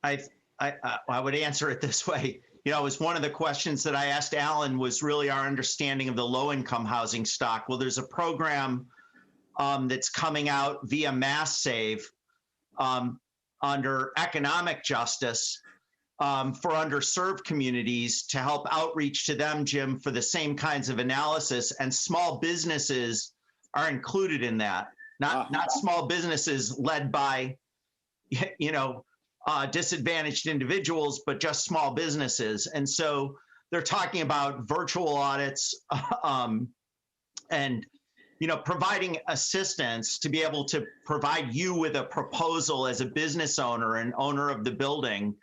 I would answer it this way. It was one of the questions that I asked Alan was really our understanding of the low-income housing stock. Well, there's a program that's coming out via Mass Save under economic justice for underserved communities to help outreach to them, Jim, for the same kinds of analysis. And small businesses are included in that, not small businesses led by, disadvantaged individuals, but just small businesses. And so they're talking about virtual audits and, providing assistance to be able to provide you with a proposal as a business owner and owner of the building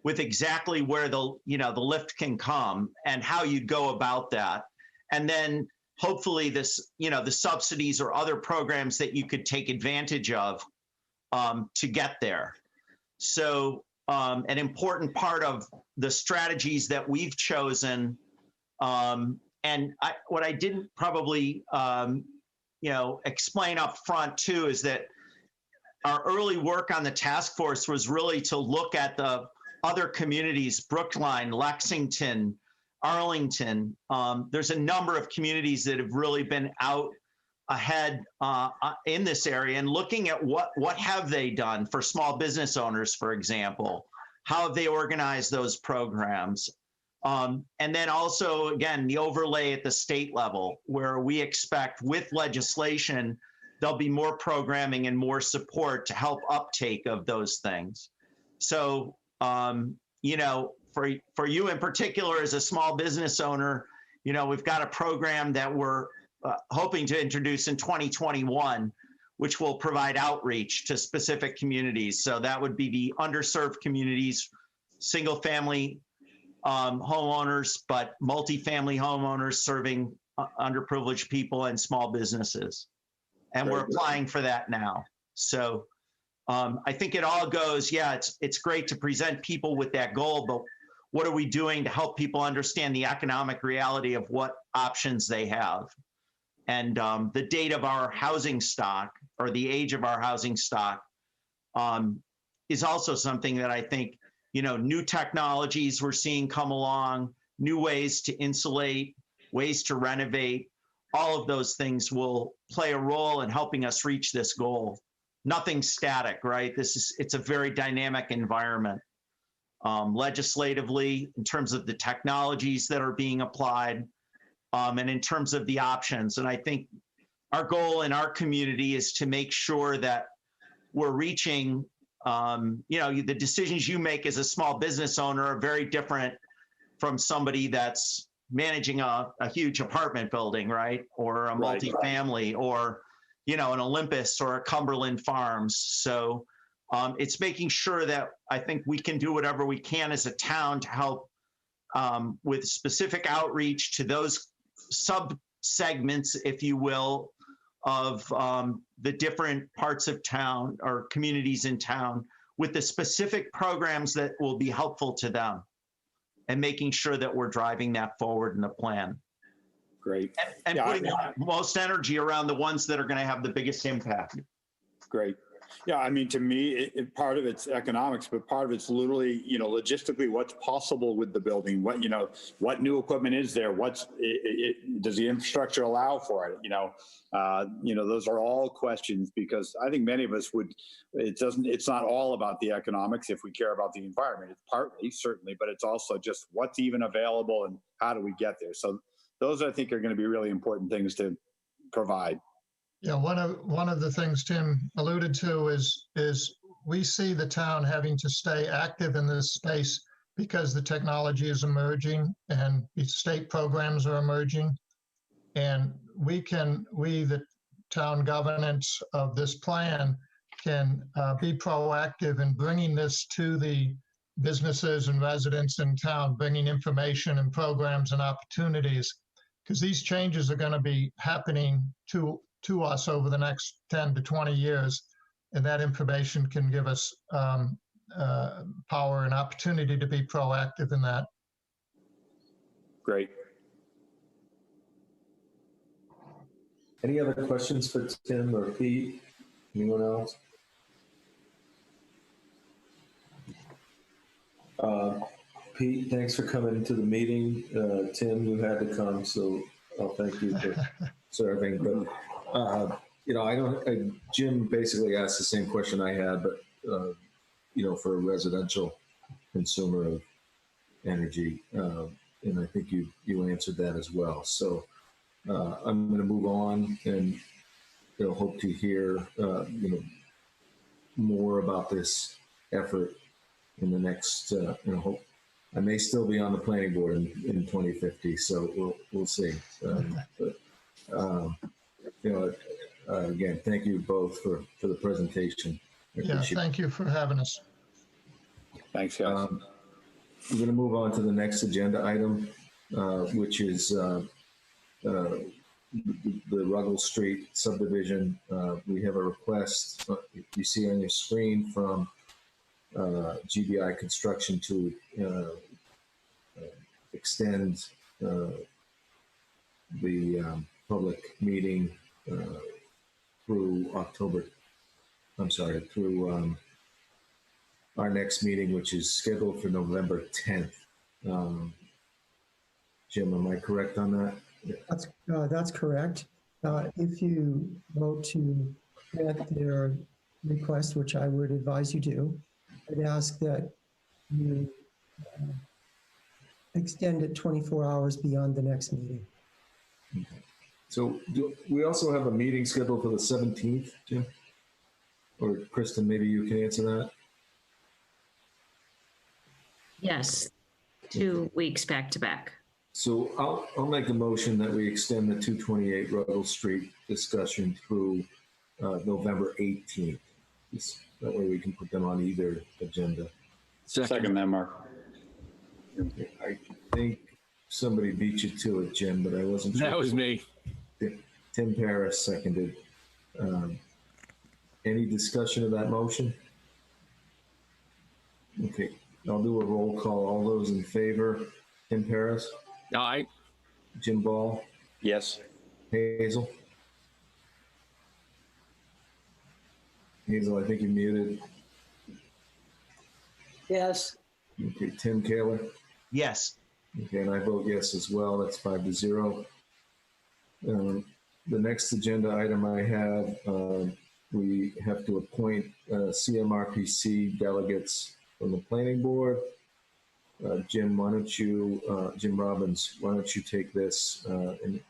with exactly where the lift can come and how you'd go about that. And then hopefully this, the subsidies or other programs that you could take advantage of to get there. So an important part of the strategies that we've chosen, and what I didn't probably, explain up front too, is that our early work on the task force was really to look at the other communities, Brookline, Lexington, Arlington. There's a number of communities that have really been out ahead in this area and looking at what have they done for small business owners, for example. How have they organized those programs? And then also, again, the overlay at the state level, where we expect with legislation, there'll be more programming and more support to help uptake of those things. So, for you in particular as a small business owner, we've got a program that we're hoping to introduce in 2021, which will provide outreach to specific communities. So that would be the underserved communities, single family homeowners, but multifamily homeowners serving underprivileged people and small businesses. And we're applying for that now. So I think it all goes, it's great to present people with that goal, but what are we doing to help people understand the economic reality of what options they have? And the date of our housing stock or the age of our housing stock is also something that I think, new technologies we're seeing come along, new ways to insulate, ways to renovate, all of those things will play a role in helping us reach this goal. Nothing's static, right? It's a very dynamic environment. Legislatively, in terms of the technologies that are being applied, and in terms of the options. And I think our goal in our community is to make sure that we're reaching, the decisions you make as a small business owner are very different from somebody that's managing a huge apartment building, right? Or a multifamily, or, an Olympus or a Cumberland Farms. So it's making sure that I think we can do whatever we can as a town to help with specific outreach to those sub-segments, if you will, of the different parts of town or communities in town with the specific programs that will be helpful to them and making sure that we're driving that forward in the plan. Great. And putting the most energy around the ones that are going to have the biggest impact. Great. Yeah, I mean, to me, part of it's economics, but part of it's literally, logistically, what's possible with the building. What new equipment is there? Does the infrastructure allow for it? Those are all questions, because I think many of us it's not all about the economics if we care about the environment. It's partly, certainly, but it's also just what's even available and how do we get there? So those, I think, are going to be really important things to provide. Yeah, one of the things Tim alluded to is we see the town having to stay active in this space because the technology is emerging and state programs are emerging. And we, the town governance of this plan, can be proactive in bringing this to the businesses and residents in town, bringing information and programs and opportunities, because these changes are going to be happening to us over the next 10 to 20 years. And that information can give us power and opportunity to be proactive in that. Great. Any other questions for Tim or Pete? Anyone else? Pete, thanks for coming to the meeting. Tim, you had to come, so I'll thank you for serving. But Jim basically asked the same question I had, but for a residential consumer of energy, and I think you answered that as well. So I'm going to move on and hope to hear more about this effort in the next. Hope I may still be on the planning board in 2050, so we'll see. Again, thank you both for the presentation. Yeah, thank you for having us. Thanks, guys. We're going to move on to the next agenda item, which is the Ruggles Street subdivision. We have a request you see on your screen from GBI Construction to extend the public meeting through our next meeting, which is scheduled for November 10th. Jim, am I correct on that? That's correct. If you vote to grant their request, which I would advise you do, I'd ask that you extend it 24 hours beyond the next meeting. Okay. So we also have a meeting scheduled for the 17th, Jim? Or Kristen, maybe you can answer that? Yes, 2 weeks back to back. So I'll make a motion that we extend the 228 Ruggles Street discussion through November 18th. That way we can put them on either agenda. Second that, Mark. I think somebody beat you to it, Jim, but I wasn't sure. That was me. Tim Paris seconded. Any discussion of that motion? Okay, I'll do a roll call. All those in favor? Tim Paris? Aye. Jim Ball? Yes. Hazel? Hazel, I think you're muted. Yes. Okay, Tim Kaler? Yes. Okay, and I vote yes as well. That's 5-0. The next agenda item I have, we have to appoint CMRPC delegates from the planning board. Jim, Jim Robbins, why don't you take this and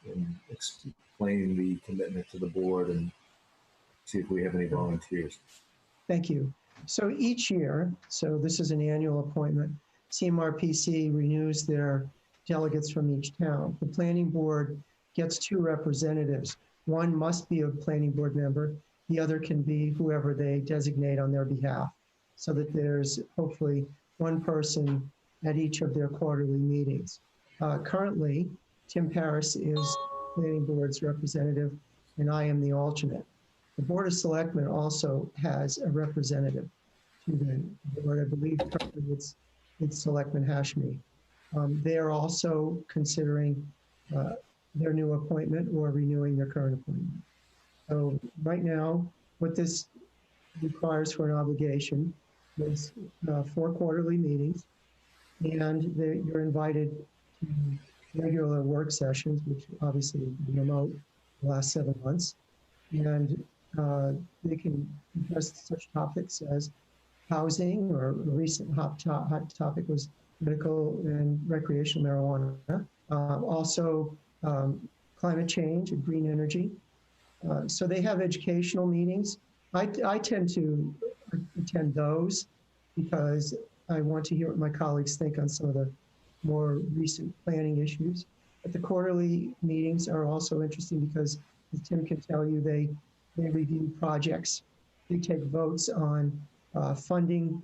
explain the commitment to the board and see if we have any volunteers. Thank you. So each year, so this is an annual appointment, CMRPC renews their delegates from each town. The planning board gets 2 representatives. One must be a planning board member. The other can be whoever they designate on their behalf, so that there's hopefully 1 person at each of their quarterly meetings. Currently, Tim Paris is planning board's representative, and I am the alternate. The Board of Selectmen also has a representative to the board. I believe currently it's Selectman Hashmi. They are also considering their new appointment or renewing their current appointment. So right now, what this requires for an obligation is 4 quarterly meetings, and you're invited to regular work sessions, which obviously have been remote the last 7 months. And they can address such topics as housing, or a recent hot topic was medical and recreational marijuana. Also, climate change and green energy, So they have educational meetings. I tend to attend those because I want to hear what my colleagues think on some of the more recent planning issues. But the quarterly meetings are also interesting because, as Tim can tell you, they review projects. They take votes on funding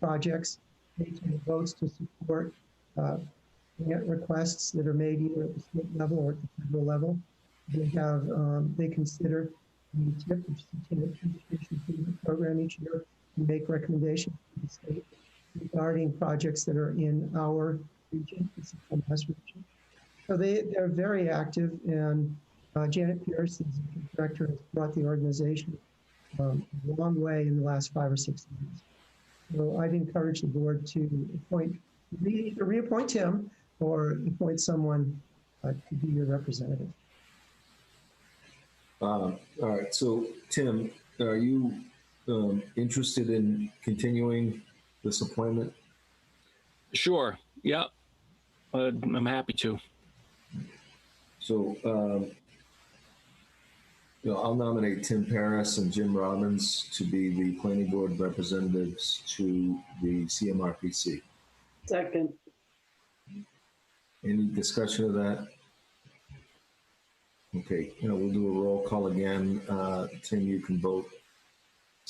projects. They take votes to support grant requests that are made either at the state level or at the federal level. They have, they consider the TIP, which is the Tenant Transportation Improvement Program, each year, and make recommendations to the state regarding projects that are in our region, the Central Mass region. So they're very active, and Janet Pierce, the executive director, has brought the organization a long way in the last 5 or 6 years. So I'd encourage the board to either reappoint him or appoint someone to be your representative. All right, so Tim, are you interested in continuing this appointment? Sure. Yeah. I'm happy to. So, I'll nominate Tim Paris and Jim Robbins to be the planning board representatives to the CMRPC. Second. Any discussion of that? Okay, we'll do a roll call again. Tim, you can vote.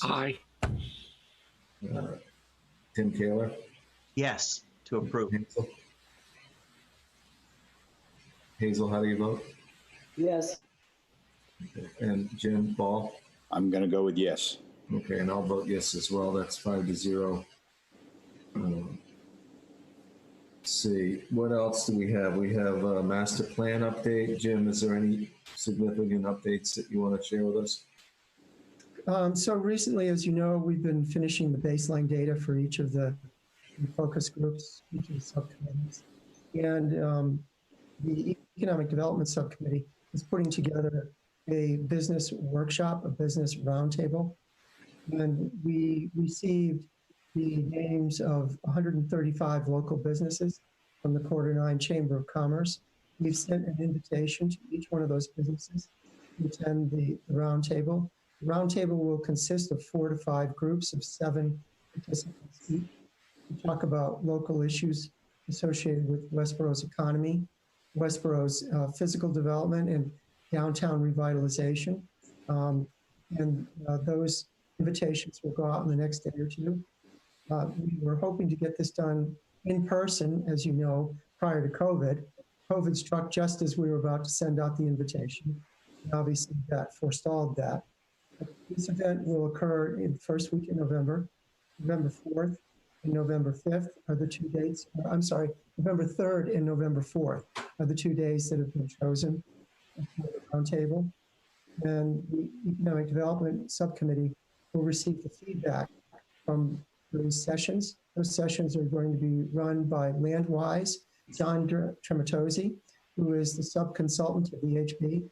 Aye. Tim Kaler? Yes, to approve. Hazel, how do you vote? Yes. Okay. And Jim Ball? I'm going to go with yes. Okay, and I'll vote yes as well. That's 5-0. Let's see, what else do we have? We have a master plan update. Jim, is there any significant updates that you want to share with us? So recently, as you know, we've been finishing the baseline data for each of the focus groups, each of the subcommittees. And the Economic Development Subcommittee is putting together a business workshop, a business roundtable. And we received the names of 135 local businesses from the Quarter 9 Chamber of Commerce. We've sent an invitation to each one of those businesses to attend the roundtable. The roundtable will consist of 4 to 5 groups of 7 participants each to talk about local issues associated with Westborough's economy, Westborough's physical development and downtown revitalization. And those invitations will go out in the next day or two. We were hoping to get this done in person, as you know, prior to COVID. COVID struck just as we were about to send out the invitation. And obviously, that forestalled that. But this event will occur in the first week in November. November 4th and November 5th are the 2 dates. I'm sorry, November 3rd and November 4th are the 2 days that have been chosen for the roundtable. And the Economic Development Subcommittee will receive the feedback from those sessions. Those sessions are going to be run by Landwise, John Trematozzi, who is the sub-consultant of VHB.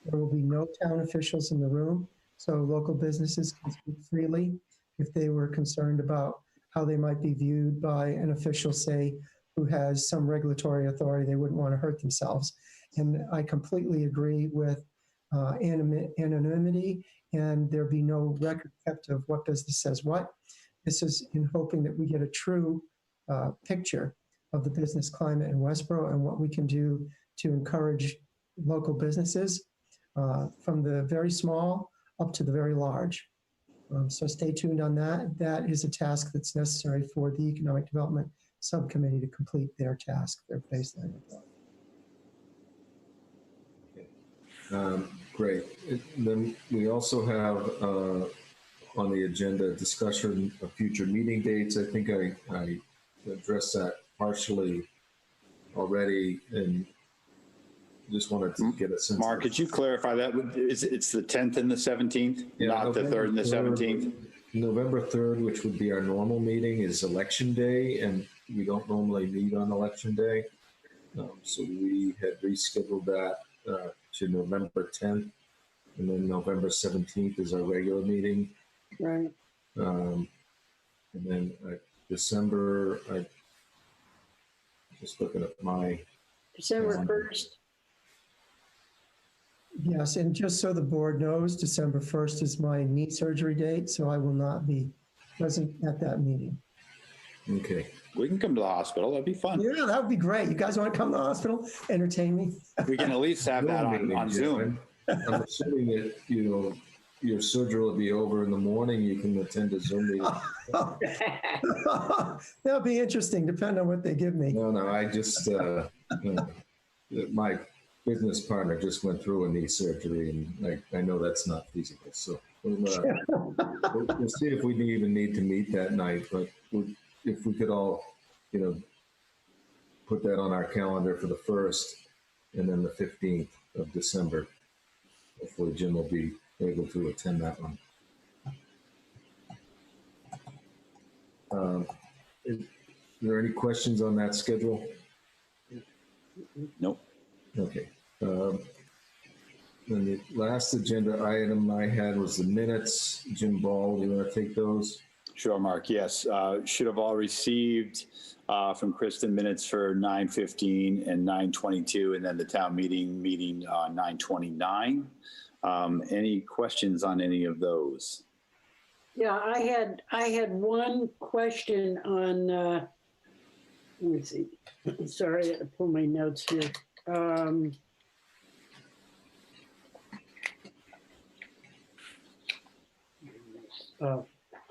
There will be no town officials in the room, so local businesses can speak freely if they were concerned about how they might be viewed by an official, say, who has some regulatory authority. They wouldn't want to hurt themselves. And I completely agree with anonymity, and there be no record kept of what business says what. This is in hoping that we get a true picture of the business climate in Westborough and what we can do to encourage local businesses from the very small up to the very large. So stay tuned on that. That is a task that's necessary for the Economic Development Subcommittee to complete their task, their baseline report. Great. Then we also have on the agenda discussion of future meeting dates. I think I addressed that partially already, and just wanted to get a sense. Mark, could you clarify that? It's the 10th and the 17th, yeah, not November the 3rd and the 17th? November 3rd, which would be our normal meeting, is Election Day, and we don't normally meet on Election Day. So we had rescheduled that to November 10th, and then November 17th is our regular meeting. Right. And then December, I just looking at my December 1st. Yes, and just so the board knows, December 1st is my knee surgery date, so I will not be present at that meeting. Okay. We can come to the hospital. That'd be fun. Yeah, that would be great. You guys want to come to the hospital, entertain me? We can at least have that on Zoom. I'm assuming that, your surgery will be over in the morning. You can attend a Zoom meeting. That'll be interesting, depending on what they give me. No, I just, my business partner just went through a knee surgery, and I know that's not feasible. So we'll see if we even need to meet that night. But if we could all, put that on our calendar for the 1st and then the 15th of December. Hopefully Jim will be able to attend that one. Is there any questions on that schedule? Nope. Okay. Then the last agenda item I had was the minutes. Jim Ball, do you want to take those? Sure, Mark. Yes. Should have all received from Kristen minutes for 9:15 and 9:22, and then the town meeting 9:29. Any questions on any of those? Yeah, I had one question on, let me see. Sorry, I had to pull my notes here.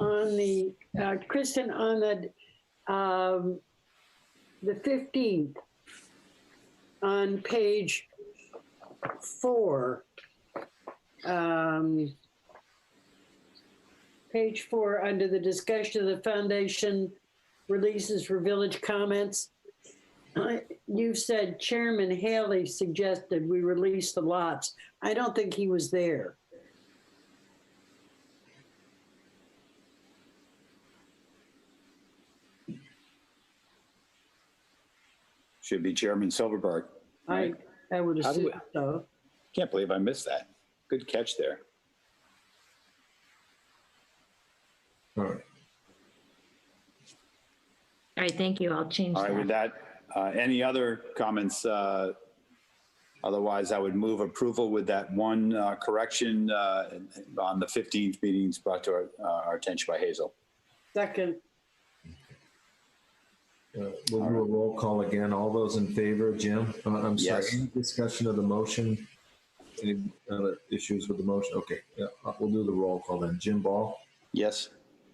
On the, Kristen, on the 15th, on page 4, page 4, under the discussion of the foundation releases for village comments, you said Chairman Haley suggested we release the lots. I don't think he was there. Should be Chairman Silverberg. Right? I would assume so. Can't believe I missed that. Good catch there. All right. All right, thank you. I'll change All right, that. with that, any other comments? Otherwise, I would move approval with that one correction on the 15th meetings brought to our attention by Hazel. Second. We'll do a roll call again. All those in favor, Jim? I'm sorry, Yes. any discussion of the motion? Any other issues with the motion? Okay, we'll do the roll call then. Jim Ball? Yes.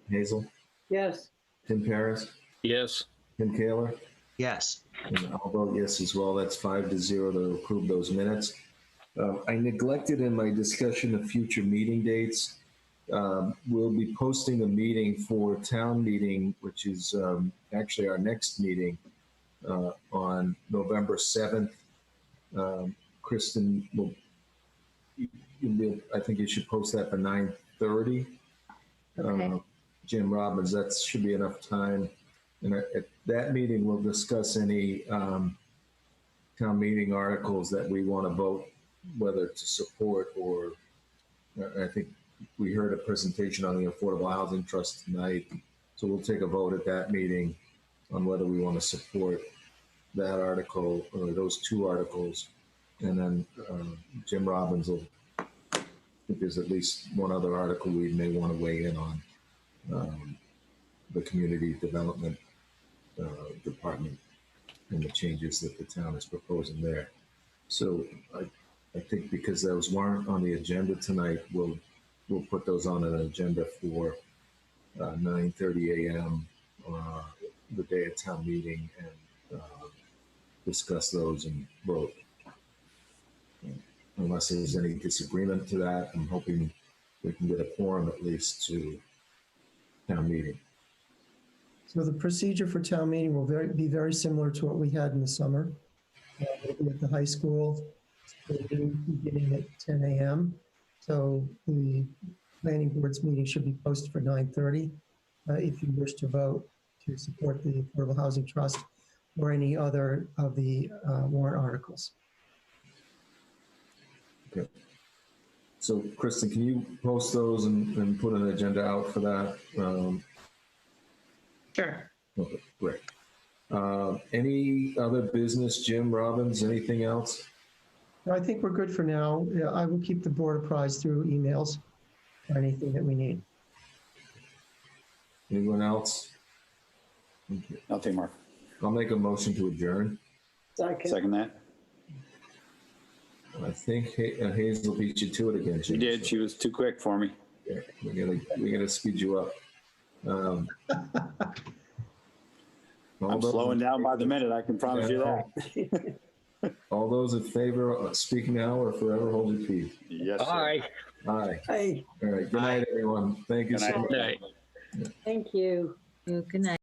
Hazel? Yes. Tim Paris? Yes. Tim Kaler? Yes. And I'll vote yes as well. That's 5-0 to approve those minutes. I neglected in my discussion of future meeting dates. We'll be posting a meeting for town meeting, which is actually our next meeting on November 7th. Kristen, I think you should post that for 9:30. Okay. Jim Robbins, that should be enough time. And at that meeting, we'll discuss any town meeting articles that we want to vote, whether to support or, I think we heard a presentation on the Affordable Housing Trust tonight. So we'll take a vote at that meeting on whether we want to support that article or those two articles. And then Jim Robbins will, I think there's at least one other article we may want to weigh in on, the community development department and the changes that the town is proposing there. So I think because those weren't on the agenda tonight, we'll put those on an agenda for 9:30 a.m. The day of town meeting and discuss those and vote. Unless there's any disagreement to that, I'm hoping we can get a quorum at least to town meeting. So the procedure for town meeting will be very similar to what we had in the summer. It'll be at the high school, beginning at 10 a.m. So the planning board's meeting should be posted for 9:30 if you wish to vote to support the Affordable Housing Trust or any other of the warrant articles. Okay. So Kristen, can you post those and put an agenda out for that? Sure. Okay, great. Any other business, Jim Robbins, anything else? I think we're good for now. Yeah, I will keep the board apprised through emails or anything that we need. Anyone else? Okay. Nothing, Mark. I'll make a motion to adjourn. Second that. I think Hazel beat you to it again. She did. She was too quick for me. Yeah, we gotta speed you up. I'm slowing down by the minute, I can promise you that. All those in favor of speak now or forever hold your peace. Yes, sir. Aye. Aye. Hey, All right. Good night, everyone. Thank you Good so night. much. Good night. thank you. Good night.